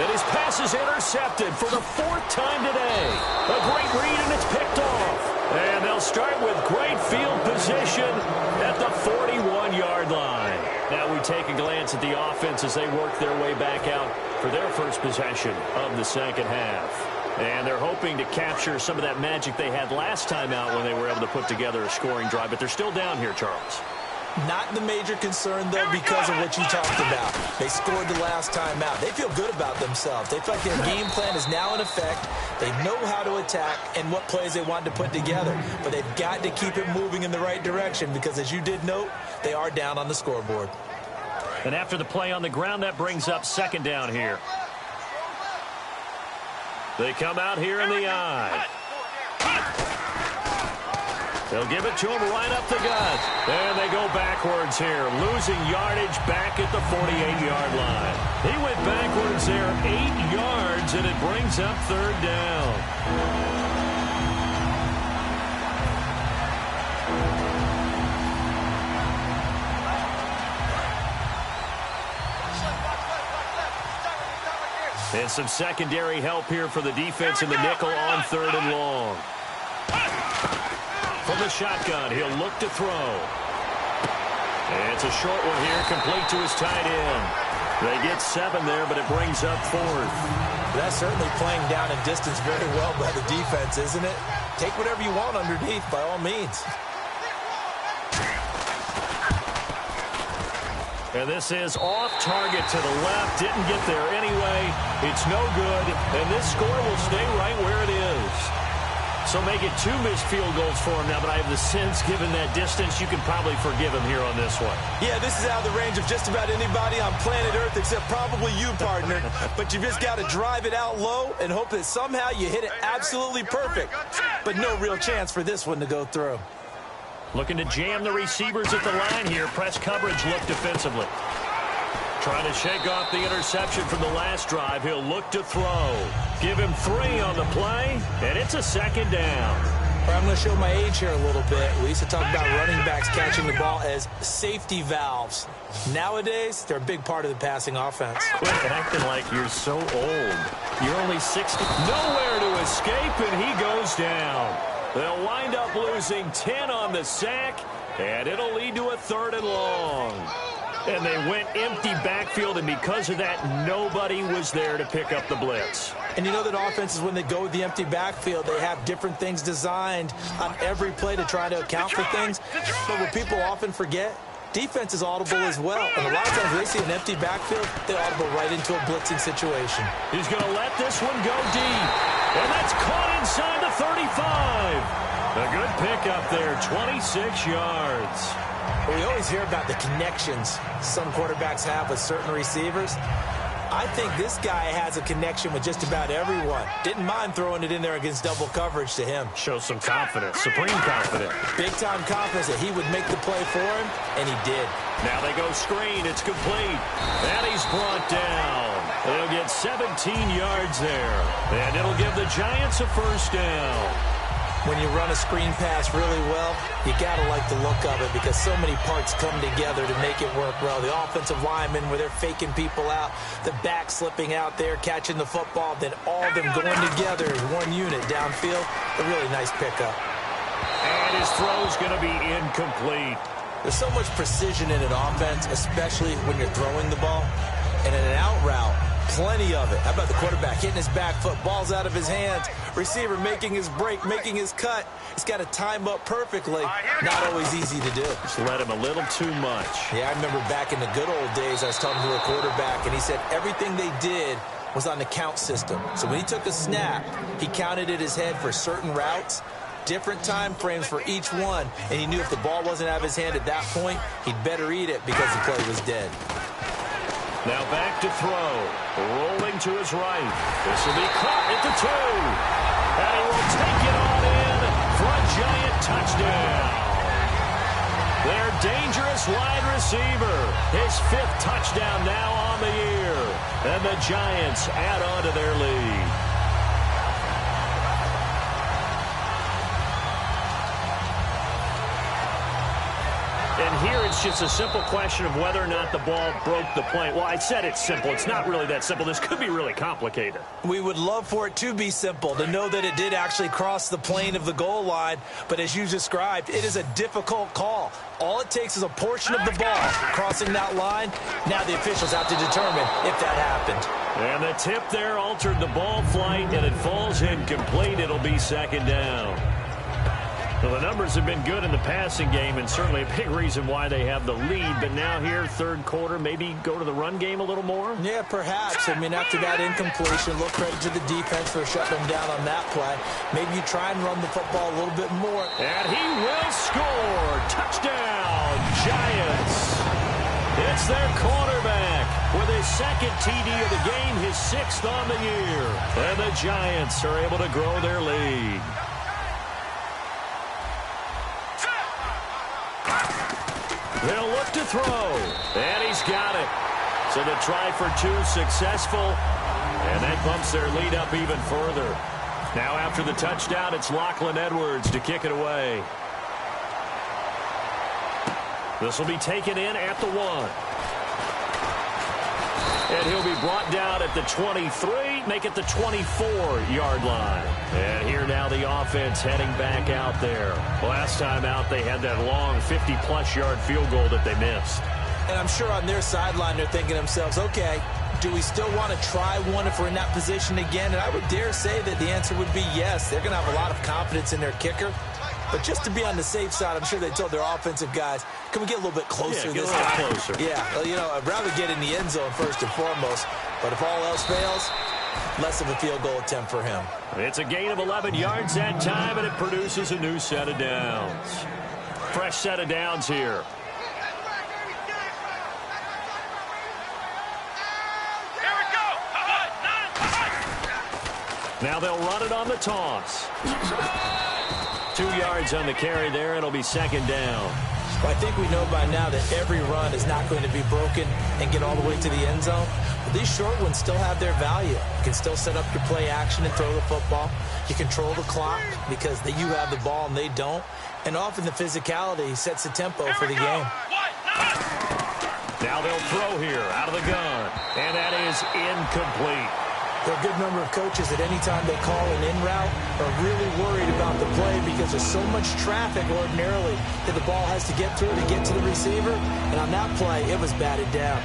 And his pass is intercepted for the 4th time today. A great read, and it's picked off. And they'll start with great field position at the 41-yard line. Now we take a glance at the offense as they work their way back out for their first possession of the second half. And they're hoping to capture some of that magic they had last time out when they were able to put together a scoring drive. But they're still down here, Charles. Not the major concern, though, because of what you talked about. They scored the last time out. They feel good about themselves. They feel like their game plan is now in effect. They know how to attack and what plays they want to put together. But they've got to keep it moving in the right direction because, as you did note, they are down on the scoreboard. And after the play on the ground, that brings up second down here. They come out here in the eye. They'll give it to him right up the gut. And they go backwards here, losing yardage back at the 48-yard line. He went backwards there 8 yards, and it brings up third down. And some secondary help here for the defense in the nickel on 3rd and long. From the shotgun, he'll look to throw. And it's a short one here, complete to his tight end. They get 7 there, but it brings up 4th. That's certainly playing down in distance very well by the defense, isn't it? Take whatever you want underneath, by all means. And this is off target to the left. Didn't get there anyway. It's no good. And this score will stay right where it is. So make it 2 missed field goals for him now, but I have the sense, given that distance, you can probably forgive him here on this one. Yeah, this is out of the range of just about anybody on planet Earth except probably you, partner. But you just got to drive it out low and hope that somehow you hit it absolutely perfect. But no real chance for this one to go through. Looking to jam the receivers at the line here. Press coverage look defensively. Trying to shake off the interception from the last drive. He'll look to throw. Give him 3 on the play, and it's a second down. I'm going to show my age here a little bit. We used to talk about running backs catching the ball as safety valves. Nowadays, they're a big part of the passing offense. Quit acting like you're so old. You're only 60. Nowhere to escape, and he goes down. They'll wind up losing 10 on the sack, and it'll lead to a 3rd and long. And they went empty backfield, and because of that, nobody was there to pick up the blitz. And you know that offenses, when they go with the empty backfield, they have different things designed on every play to try to account for things. But what people often forget, defense is audible as well. And a lot of times when they see an empty backfield, they audible right into a blitzing situation. He's going to let this one go deep. And that's caught inside the 35. A good pickup there, 26 yards. We always hear about the connections some quarterbacks have with certain receivers. I think this guy has a connection with just about everyone. Didn't mind throwing it in there against double coverage to him. Shows some confidence, supreme confidence. Big-time confidence that he would make the play for him, and he did. Now they go screen. It's complete. And he's brought down. They'll get 17 yards there. And it'll give the Giants a first down. When you run a screen pass really well, you got to like the look of it because so many parts come together to make it work well. The offensive linemen where they're faking people out, the back slipping out there, catching the football, then all of them going together as one unit downfield. A really nice pickup. And his throw's going to be incomplete. There's so much precision in an offense, especially when you're throwing the ball. And in an out route, plenty of it. How about the quarterback hitting his back foot, ball's out of his hands, receiver making his break, making his cut. He's got to time up perfectly. Not always easy to do. Just let him a little too much. Yeah, I remember back in the good old days, I was talking to a quarterback, and he said everything they did was on the count system. So when he took a snap, he counted in his head for certain routes, different time frames for each one, and he knew if the ball wasn't out of his hand at that point, he'd better eat it because the play was dead. Now back to throw. Rolling to his right. This will be caught at the 2. And he will take it on in for a Giant touchdown. Their dangerous wide receiver. His 5th touchdown now on the year. And the Giants add on to their lead. And here it's just a simple question of whether or not the ball broke the plane. Well, I said it's simple. It's not really that simple. This could be really complicated. We would love for it to be simple, to know that it did actually cross the plane of the goal line. But as you described, it is a difficult call. All it takes is a portion of the ball crossing that line. Now the officials have to determine if that happened. And the tip there altered the ball flight, and it falls incomplete. It'll be 2nd down. Well, the numbers have been good in the passing game, and certainly a big reason why they have the lead. But now here, 3rd quarter, maybe go to the run game a little more? Yeah, perhaps. I mean, after that incompletion, a little credit to the defense for shutting them down on that play. Maybe you try and run the football a little bit more. And he will score. Touchdown, Giants. It's their quarterback with his 2nd TD of the game, his 6th on the year. And the Giants are able to grow their lead. They'll look to throw, and he's got it. So the try for 2 successful, and that bumps their lead up even further. Now after the touchdown, it's Lachlan Edwards to kick it away. This will be taken in at the 1. And he'll be brought down at the 23, make it the 24-yard line. And here now the offense heading back out there. Last time out, they had that long 50-plus yard field goal that they missed. And I'm sure on their sideline they're thinking to themselves, okay, do we still want to try one if we're in that position again? And I would dare say that the answer would be yes. They're going to have a lot of confidence in their kicker. But just to be on the safe side, I'm sure they told their offensive guys, can we get a little bit closer this time? Yeah, get a little closer. Yeah, well, you know, I'd rather get in the end zone first and foremost. But if all else fails, less of a field goal attempt for him. It's a gain of 11 yards that time, and it produces a new set of downs. Fresh set of downs here. Now they'll run it on the toss. 2 yards on the carry there. It'll be 2nd down. Well, I think we know by now that every run is not going to be broken and get all the way to the end zone. But these short ones still have their value. You can still set up your play action and throw the football. You control the clock because you have the ball and they don't. And often the physicality sets the tempo for the game. Now they'll throw here out of the gun. And that is incomplete. There are a good number of coaches that any time they call an in route are really worried about the play because there's so much traffic ordinarily that the ball has to get through to get to the receiver. And on that play, it was batted down.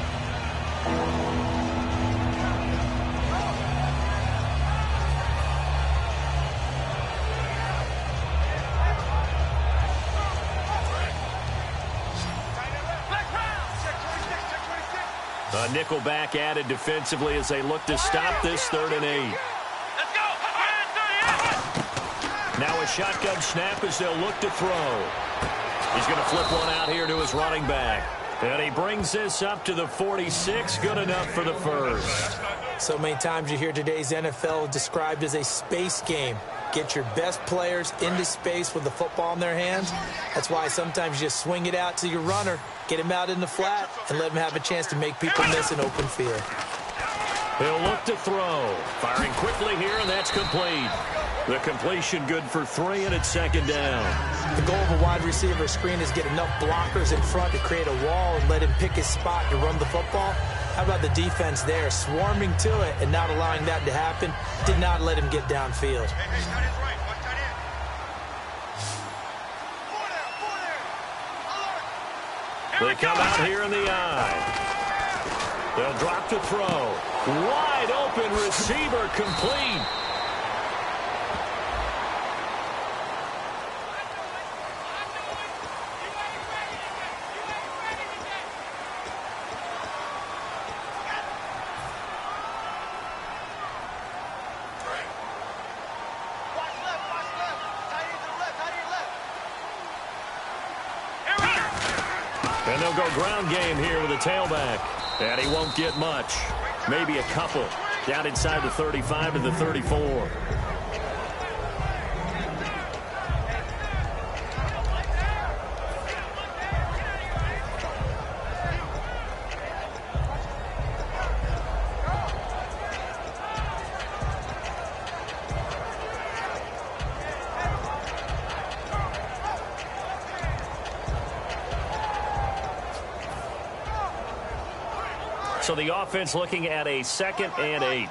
A nickel back added defensively as they look to stop this 3rd and 8. Let's go. Now a shotgun snap as they'll look to throw. He's going to flip one out here to his running back. And he brings this up to the 46. Good enough for the first. So many times you hear today's NFL described as a space game. Get your best players into space with the football in their hands. That's why sometimes you just swing it out to your runner, get him out in the flat, and let him have a chance to make people miss an open field. He'll look to throw. Firing quickly here, and that's complete. The completion good for 3, and it's second down. The goal of a wide receiver screen is get enough blockers in front to create a wall and let him pick his spot to run the football. How about the defense there, swarming to it and not allowing that to happen? Did not let him get downfield. They come out here in the eye. They'll drop to throw. Wide open receiver, complete. And they'll go ground game here with a tailback. And he won't get much. Maybe a couple. Down inside the 35 to the 34. So the offense looking at a 2nd and 8.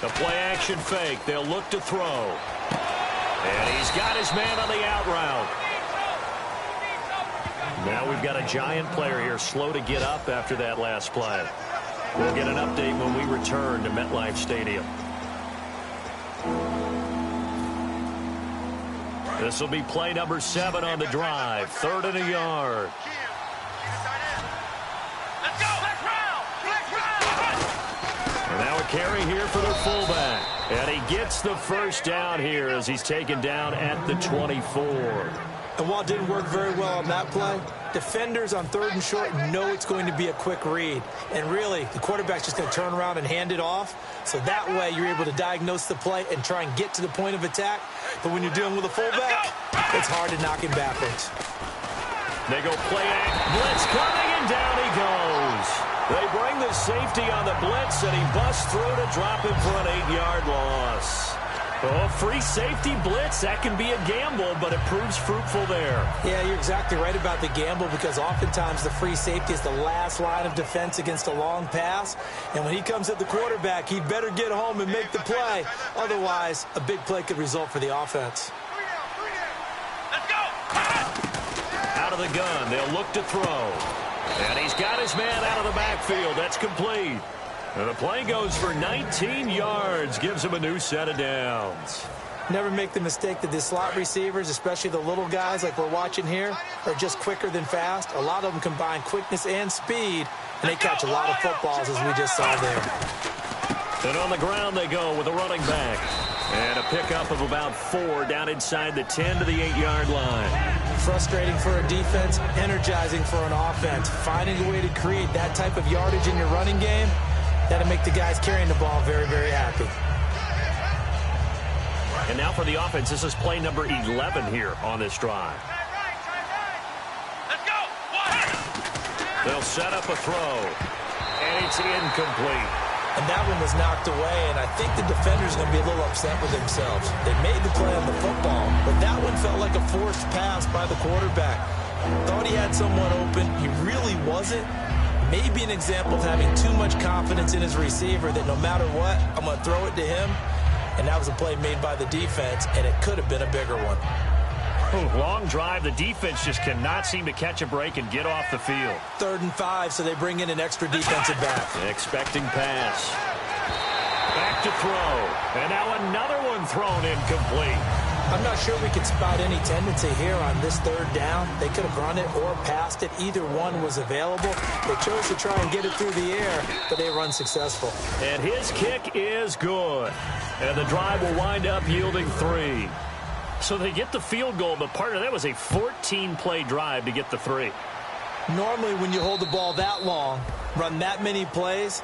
The play action fake. They'll look to throw. And he's got his man on the out route. Now we've got a Giant player here slow to get up after that last play. We'll get an update when we return to MetLife Stadium. This will be play number 7 on the drive. 3rd and a yard. Let's go. And now a carry here for their fullback. And he gets the first down here as he's taken down at the 24. And while it didn't work very well on that play, defenders on 3rd and short know it's going to be a quick read. And really, the quarterback's just going to turn around and hand it off. So that way, you're able to diagnose the play and try and get to the point of attack. But when you're dealing with a fullback, it's hard to knock him backwards. They go play act. Blitz coming, and down he goes. They bring the safety on the blitz, and he busts through to drop him for an 8-yard loss. Oh, free safety blitz, that can be a gamble, but it proves fruitful there. Yeah, you're exactly right about the gamble because oftentimes the free safety is the last line of defense against a long pass. And when he comes at the quarterback, he'd better get home and make the play. Otherwise, a big play could result for the offense. Let's go. Out of the gun, they'll look to throw. And he's got his man out of the backfield. That's complete. And the play goes for 19 yards, gives him a new set of downs. Never make the mistake that the slot receivers, especially the little guys like we're watching here, are just quicker than fast. A lot of them combine quickness and speed, and they catch a lot of footballs, as we just saw there. And on the ground they go with a running back. And a pickup of about 4 down inside the 10 to the 8-yard line. Frustrating for a defense, energizing for an offense. Finding a way to create that type of yardage in your running game, that'll make the guys carrying the ball very, very happy. And now for the offense, this is play number 11 here on this drive. Let's go. They'll set up a throw, and it's incomplete. And that one was knocked away, and I think the defender's going to be a little upset with themselves. They made the play on the football, but that one felt like a forced pass by the quarterback. Thought he had someone open. He really wasn't. Maybe an example of having too much confidence in his receiver that no matter what, I'm going to throw it to him. And that was a play made by the defense, and it could have been a bigger one. Long drive. The defense just cannot seem to catch a break and get off the field. 3rd and 5, so they bring in an extra defensive back. Expecting pass. Back to throw. And now another one thrown incomplete. I'm not sure we could spot any tendency here on this 3rd down. They could have run it or passed it. Either one was available. They chose to try and get it through the air, but they run successful. And his kick is good. And the drive will wind up yielding 3. So they get the field goal, but partner, that was a 14-play drive to get the 3. Normally, when you hold the ball that long, run that many plays,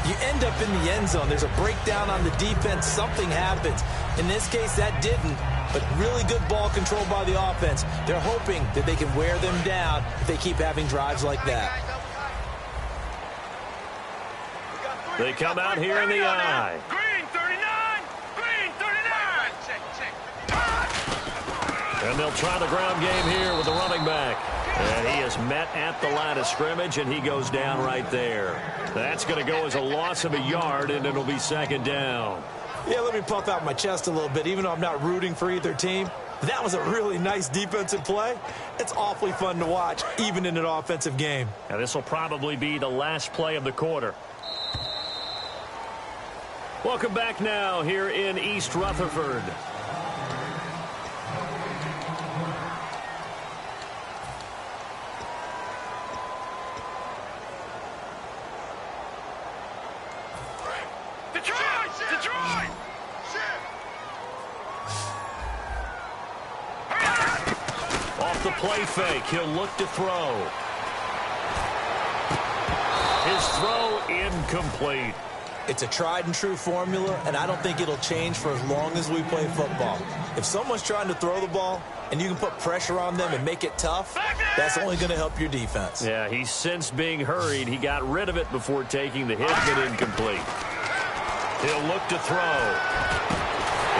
you end up in the end zone. There's a breakdown on the defense. Something happens. In this case, that didn't, but really good ball control by the offense. They're hoping that they can wear them down if they keep having drives like that. They come out here in the eye. Green 39. Green 39. And they'll try the ground game here with the running back. And he is met at the line of scrimmage, and he goes down right there. That's going to go as a loss of a yard, and it'll be second down. Yeah, let me puff out my chest a little bit, even though I'm not rooting for either team. That was a really nice defensive play. It's awfully fun to watch, even in an offensive game. Now, this will probably be the last play of the quarter. Welcome back now here in East Rutherford. Detroit! Off the play fake, he'll look to throw. His throw incomplete. It's a tried-and-true formula, and I don't think it'll change for as long as we play football. If someone's trying to throw the ball and you can put pressure on them and make it tough, that's only going to help your defense. Yeah, he's since being hurried. He got rid of it before taking the hit, but incomplete. He'll look to throw.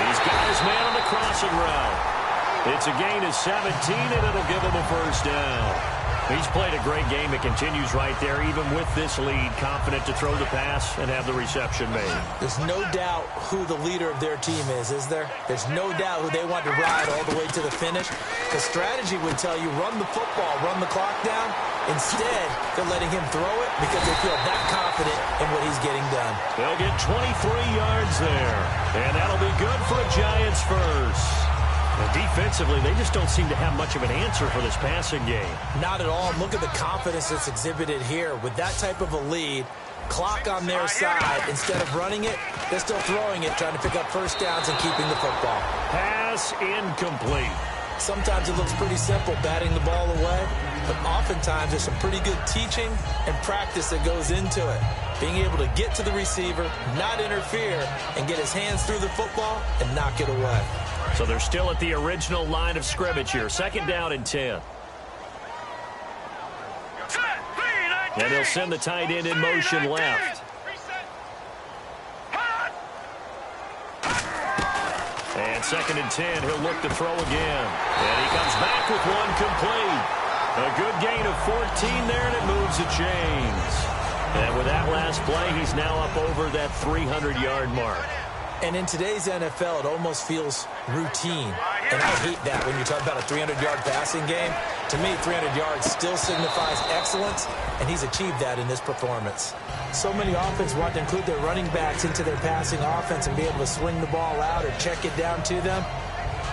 He's got his man on the crossing route. It's a gain of 17, and it'll give him a first down. He's played a great game. It continues right there, even with this lead, confident to throw the pass and have the reception made. There's no doubt who the leader of their team is there? There's no doubt who they want to ride all the way to the finish. The strategy would tell you run the football, run the clock down. Instead, they're letting him throw it because they feel that confident in what he's getting done. They'll get 23 yards there, and that'll be good for a Giants first. And defensively, they just don't seem to have much of an answer for this passing game. Not at all. Look at the confidence that's exhibited here. With that type of a lead, clock on their side, instead of running it, they're still throwing it, trying to pick up first downs and keeping the football. Pass incomplete. Sometimes it looks pretty simple, batting the ball away, but oftentimes there's some pretty good teaching and practice that goes into it. Being able to get to the receiver, not interfere, and get his hands through the football and knock it away. So they're still at the original line of scrimmage here. Second down and 10. And they'll send the tight end in motion left. And second and 10, he'll look to throw again. And he comes back with one complete. A good gain of 14 there, and it moves the chains. And with that last play, he's now up over that 300-yard mark. And in today's NFL, it almost feels routine. And I hate that when you talk about a 300-yard passing game. To me, 300 yards still signifies excellence, and he's achieved that in this performance. So many offenses want to include their running backs into their passing offense and be able to swing the ball out or check it down to them.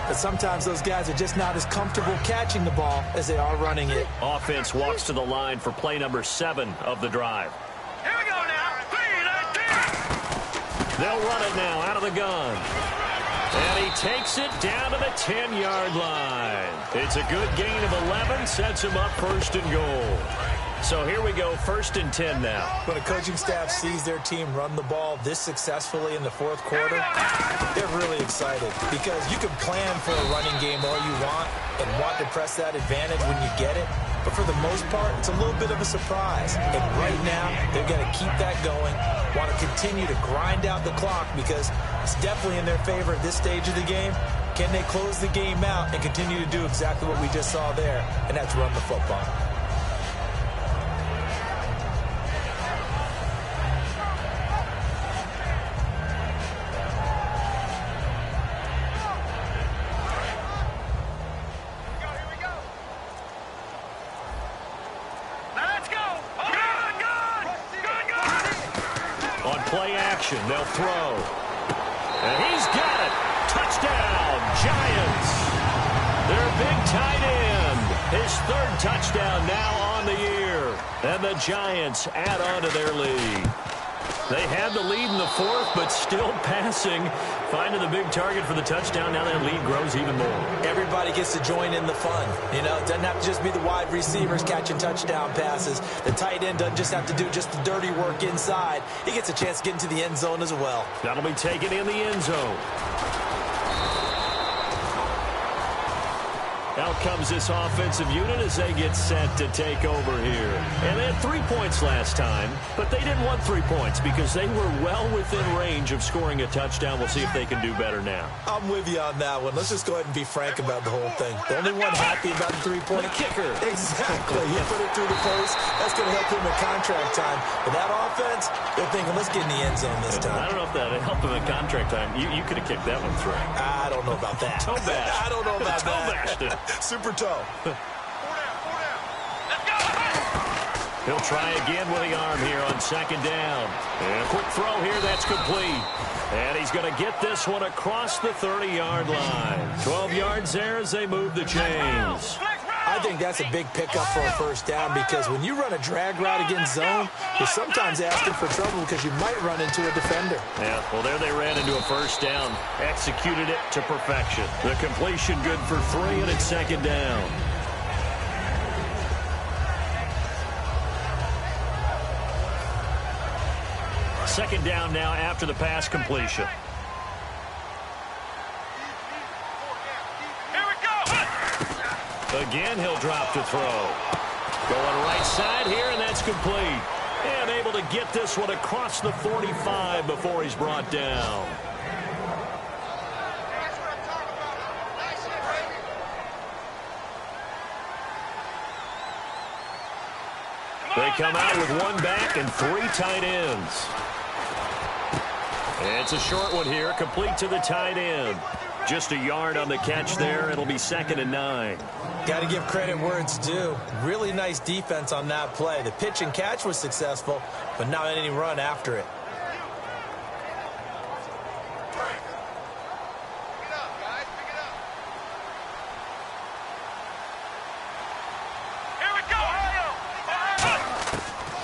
But sometimes those guys are just not as comfortable catching the ball as they are running it. Offense walks to the line for play number 7 of the drive. Here we go now. They'll run it now out of the gun. And he takes it down to the 10-yard line. It's a good gain of 11, sets him up first and goal. So here we go, first and 10 now. When a coaching staff sees their team run the ball this successfully in the fourth quarter, they're really excited because you can plan for a running game all you want and want to press that advantage when you get it. But for the most part, it's a little bit of a surprise. And right now, they've got to keep that going, want to continue to grind out the clock because it's definitely in their favor at this stage of the game. Can they close the game out and continue to do exactly what we just saw there, and that's run the football. They'll throw. And he's got it. Touchdown, Giants. Their big tight end. His third touchdown now on the year. And the Giants add on to their lead. They had the lead in the fourth, but still passing. Finding the big target for the touchdown. Now that lead grows even more. Everybody gets to join in the fun. You know, it doesn't have to just be the wide receivers catching touchdown passes. The tight end doesn't just have to do just the dirty work inside. He gets a chance to get into the end zone as well. That'll be taken in the end zone. Out comes this offensive unit as they get set to take over here. And they had 3 points last time, but they didn't want 3 points because they were well within range of scoring a touchdown. We'll see if they can do better now. I'm with you on that one. Let's just go ahead and be frank about the whole thing. The only one happy about the three-point kicker. Exactly. He put it through the post. That's going to help him in contract time. But that offense, they're thinking, let's get in the end zone this time. I don't know if that helped him in contract time. You could have kicked that one through. I don't know about that. Toe bash. I don't know about Toe that. bashed it. Super toe. Let's go. He'll try again with the arm here on second down. And a quick throw here, that's complete. And he's going to get this one across the 30-yard line. 12 yards there as they move the chains. I think that's a big pickup for a first down because when you run a drag route against zone, you're sometimes asking for trouble because you might run into a defender. Yeah, well, there they ran into a first down. Executed it to perfection. The completion good for 3, and it's second down. Second down now after the pass completion. Again, he'll drop to throw. Going right side here, and that's complete. And able to get this one across the 45 before he's brought down. They come out with 1 back and 3 tight ends. And it's a short one here, complete to the tight end. Just a yard on the catch there. It'll be 2nd and 9. Got to give credit where it's due. Really nice defense on that play. The pitch and catch was successful, but not any run after it.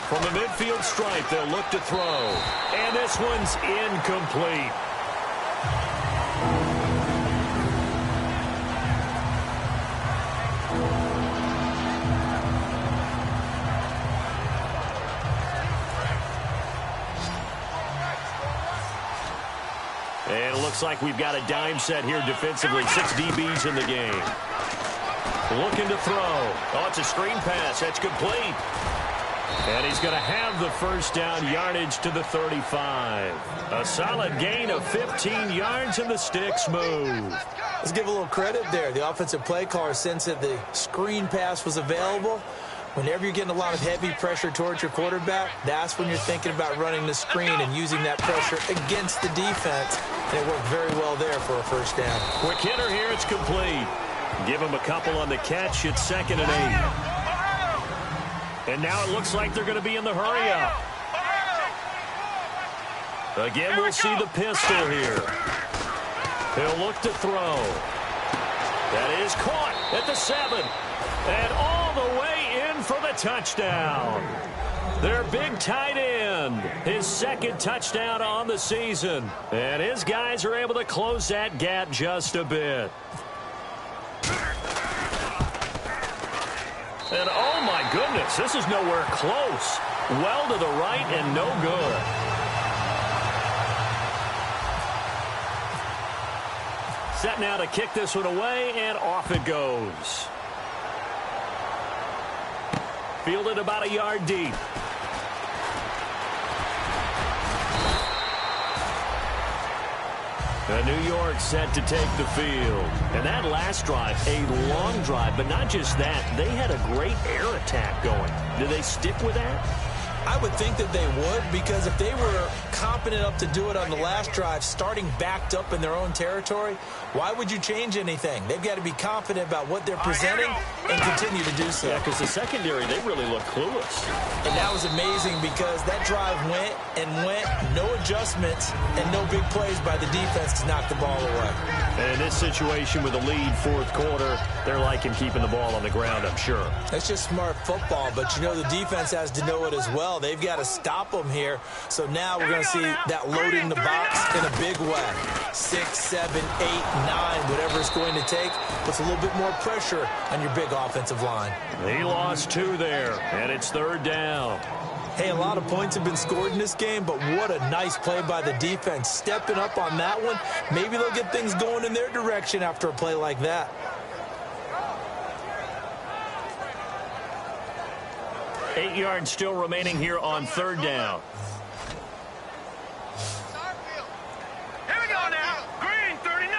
From the midfield stripe, they'll look to throw. And this one's incomplete. And it looks like we've got a dime set here defensively. 6 DBs in the game. Looking to throw. Oh, it's a screen pass. That's complete. And he's going to have the first down, yardage to the 35. A solid gain of 15 yards, and the sticks move. Let's give a little credit there. The offensive play caller sensed that the screen pass was available. Whenever you're getting a lot of heavy pressure towards your quarterback, that's when you're thinking about running the screen and using that pressure against the defense. And it worked very well there for a first down. Quick hitter here, it's complete. Give him a couple on the catch. It's 2nd and 8. And now it looks like they're going to be in the hurry-up. Again, we'll see the pistol here. He'll look to throw. That is caught at the 7. And all the way in for the touchdown. Their big tight end. His 2nd touchdown on the season. And his guys are able to close that gap just a bit. And oh my goodness, this is nowhere close. Well to the right and no good. Set now to kick this one away, and off it goes. Fielded about a yard deep. New York set to take the field. And that last drive, a long drive, but not just that. They had a great air attack going. Do they stick with that? I would think that they would, because if they were competent enough to do it on the last drive, starting backed up in their own territory, why would you change anything? They've got to be confident about what they're presenting and continue to do so. Yeah, because the secondary, they really look clueless. And that was amazing because that drive went and went, no adjustments, and no big plays by the defense to knock the ball away. And in this situation with the lead 4th quarter, they're liking keeping the ball on the ground, I'm sure. That's just smart football, but you know the defense has to know it as well. well. They've got to stop them here. So now we're going to see that loading the box in a big way. 6, 7, 8, 9, whatever it's going to take, puts a little bit more pressure on your big offensive line. He lost 2 there, and it's 3rd down. Hey, a lot of points have been scored in this game, but what a nice play by the defense. Stepping up on that one, maybe they'll get things going in their direction after a play like that. Eight yards still remaining here on 3rd down. Here we go now. Green, 39.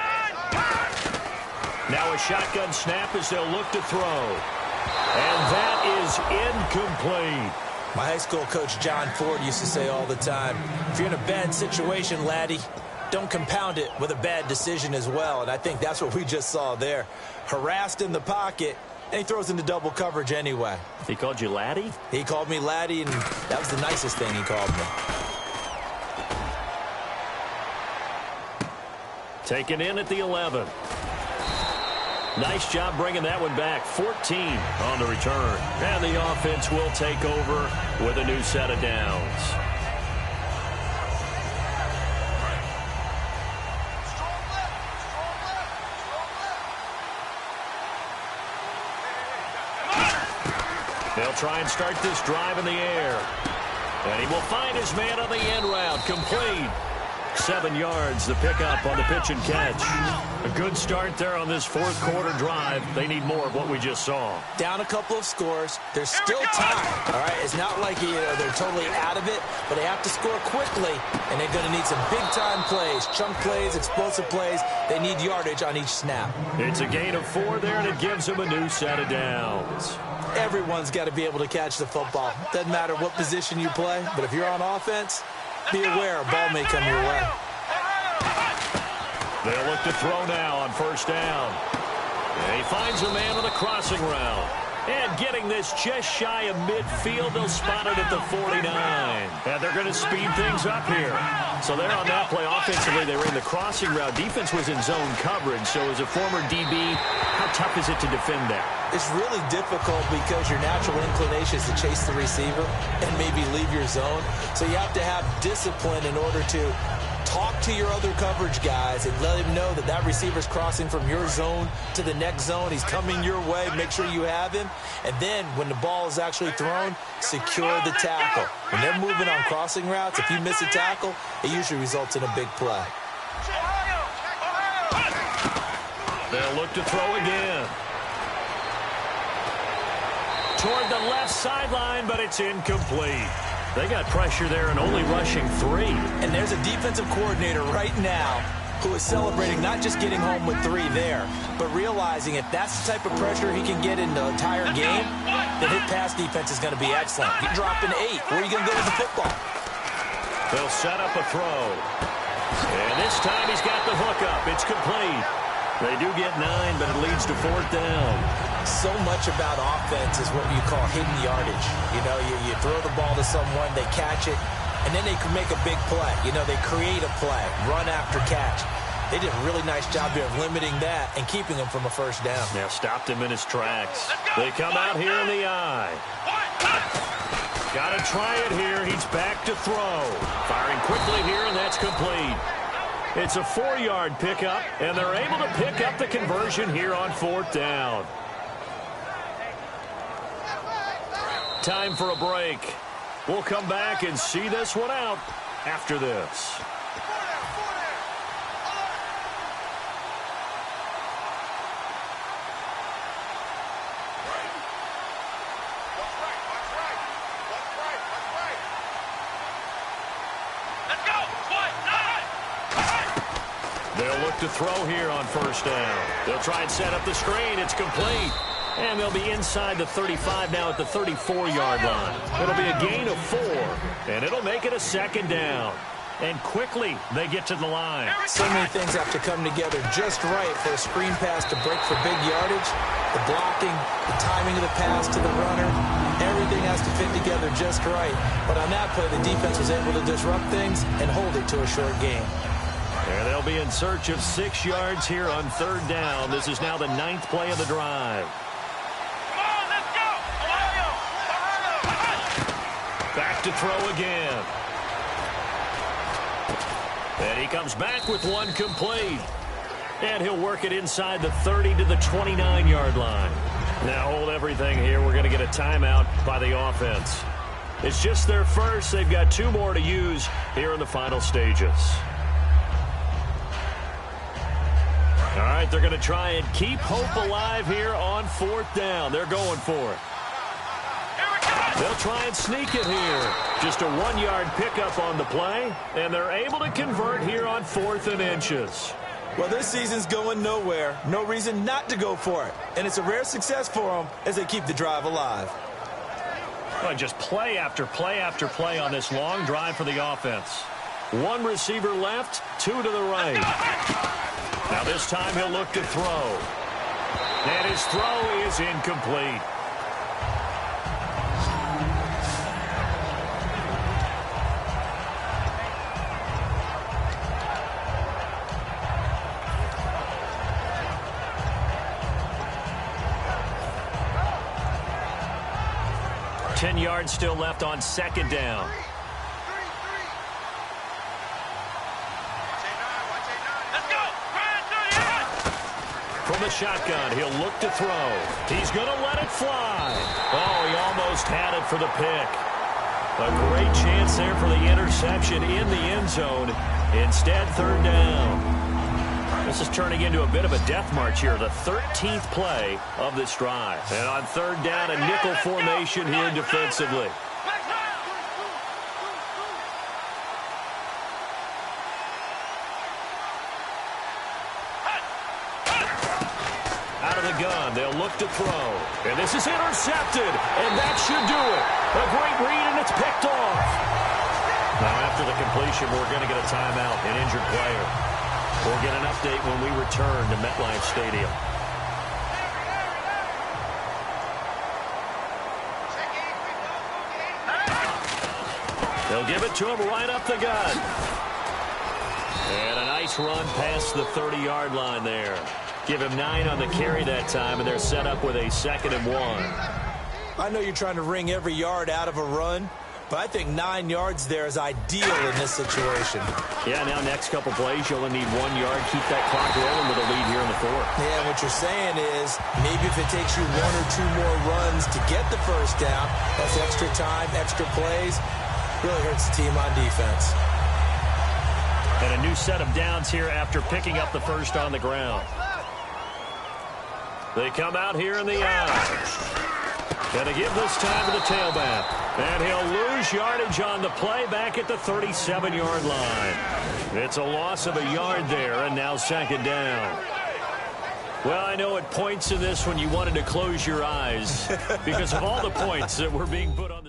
Now a shotgun snap as they'll look to throw. And that is incomplete. My high school coach, John Ford, used to say all the time, if you're in a bad situation, laddie, don't compound it with a bad decision as well. And I think that's what we just saw there. Harassed in the pocket, and he throws into double coverage anyway. He called you laddie? He called me laddie, and that was the nicest thing he called me. Taken in at the 11. Nice job bringing that one back. 14 on the return. And the offense will take over with a new set of downs. They'll try and start this drive in the air. And he will find his man on the end route. Complete. 7 yards, the pickup on the pitch and catch. A good start there on this 4th quarter drive. They need more of what we just saw. Down a couple of scores. There's still time. All right, it's not like they're totally out of it, but they have to score quickly, and they're going to need some big-time plays, chunk plays, explosive plays. They need yardage on each snap. It's a gain of 4 there, and it gives them a new set of downs. Everyone's got to be able to catch the football. Doesn't matter what position you play, but if you're on offense, be aware a ball may come your way. They'll look to throw now on 1st down. And he finds a man on the crossing route. And getting this just shy of midfield, they'll spot it at the 49. And they're going to speed things up here. So they're on that play offensively. They were in the crossing route. Defense was in zone coverage. So as a former DB, how tough is it to defend that? It's really difficult because your natural inclination is to chase the receiver and maybe leave your zone. So you have to have discipline in order to talk to your other coverage guys and let him know that that receiver's crossing from your zone to the next zone. He's coming your way. Make sure you have him. And then when the ball is actually thrown, secure the tackle. When they're moving on crossing routes, if you miss a tackle, it usually results in a big play. They'll look to throw again. Toward the left sideline, but it's incomplete. They got pressure there and only rushing 3. And there's a defensive coordinator right now who is celebrating not just getting home with 3 there, but realizing if that's the type of pressure he can get in the entire game, then his pass defense is going to be excellent. You drop an 8. Where are you going to go with the football? They'll set up a throw. And this time he's got the hookup. It's complete. They do get 9, but it leads to 4th down. So much about offense is what you call hidden yardage. You know, you throw the ball to someone, they catch it, and then they can make a big play. You know, they create a play, run after catch. They did a really nice job there of limiting that and keeping him from a 1st down. Now stopped him in his tracks. They come out here in the eye. Got to try it here. He's back to throw. Firing quickly here, and that's complete. It's a 4-yard pickup, and they're able to pick up the conversion here on 4th down. Time for a break. We'll come back and see this one out after this. They'll look to throw here on 1st down. They'll try and set up the screen. It's complete. And they'll be inside the 35 now at the 34-yard line. It'll be a gain of 4, and it'll make it a 2nd down. And quickly, they get to the line. So many things have to come together just right for a screen pass to break for big yardage. The blocking, the timing of the pass to the runner, everything has to fit together just right. But on that play, the defense was able to disrupt things and hold it to a short game. And they'll be in search of 6 yards here on 3rd down. This is now the 9th play of the drive. Come on, let's go! Back to throw again. And he comes back with one complete. And he'll work it inside the 30 to the 29-yard line. Now hold everything here. We're going to get a timeout by the offense. It's just their first. They've got 2 more to use here in the final stages. All right, they're going to try and keep hope alive here on 4th down. They're going for it. They'll try and sneak it here. Just a 1-yard pickup on the play, and they're able to convert here on 4th and inches. Well, this season's going nowhere. No reason not to go for it. And it's a rare success for them as they keep the drive alive. Well, just play after play after play on this long drive for the offense. 1 receiver left, 2 to the right. Now this time he'll look to throw. And his throw is incomplete. Ten yards still left on 2nd down. From the shotgun, he'll look to throw. He's going to let it fly. Oh, he almost had it for the pick. A great chance there for the interception in the end zone. Instead, 3rd down. This is turning into a bit of a death march here, the 13th play of this drive. And on 3rd down, a nickel formation here defensively. Out of the gun, they'll look to throw. And this is intercepted, and that should do it. A great read, and it's picked off. Now, after the completion, we're going to get a timeout, an injured player. We'll get an update when we return to MetLife Stadium. They'll give it to him right up the gut. And a nice run past the 30-yard line there. Give him 9 on the carry that time, and they're set up with a 2nd and 1. I know you're trying to wring every yard out of a run, but I think 9 yards there is ideal in this situation. Yeah, now next couple plays, you'll only need 1 yard. Keep that clock rolling with a lead here in the 4th. Yeah, what you're saying is maybe if it takes you 1 or 2 more runs to get the 1st down, that's extra time, extra plays. Really hurts the team on defense. And a new set of downs here after picking up the 1st on the ground. They come out here in the eye. Going to give this time to the tailback. And he'll lose yardage on the play back at the 37-yard line. It's a loss of a yard there, and now 2nd down. Well, I know at points in this when you wanted to close your eyes because of all the points that were being put on the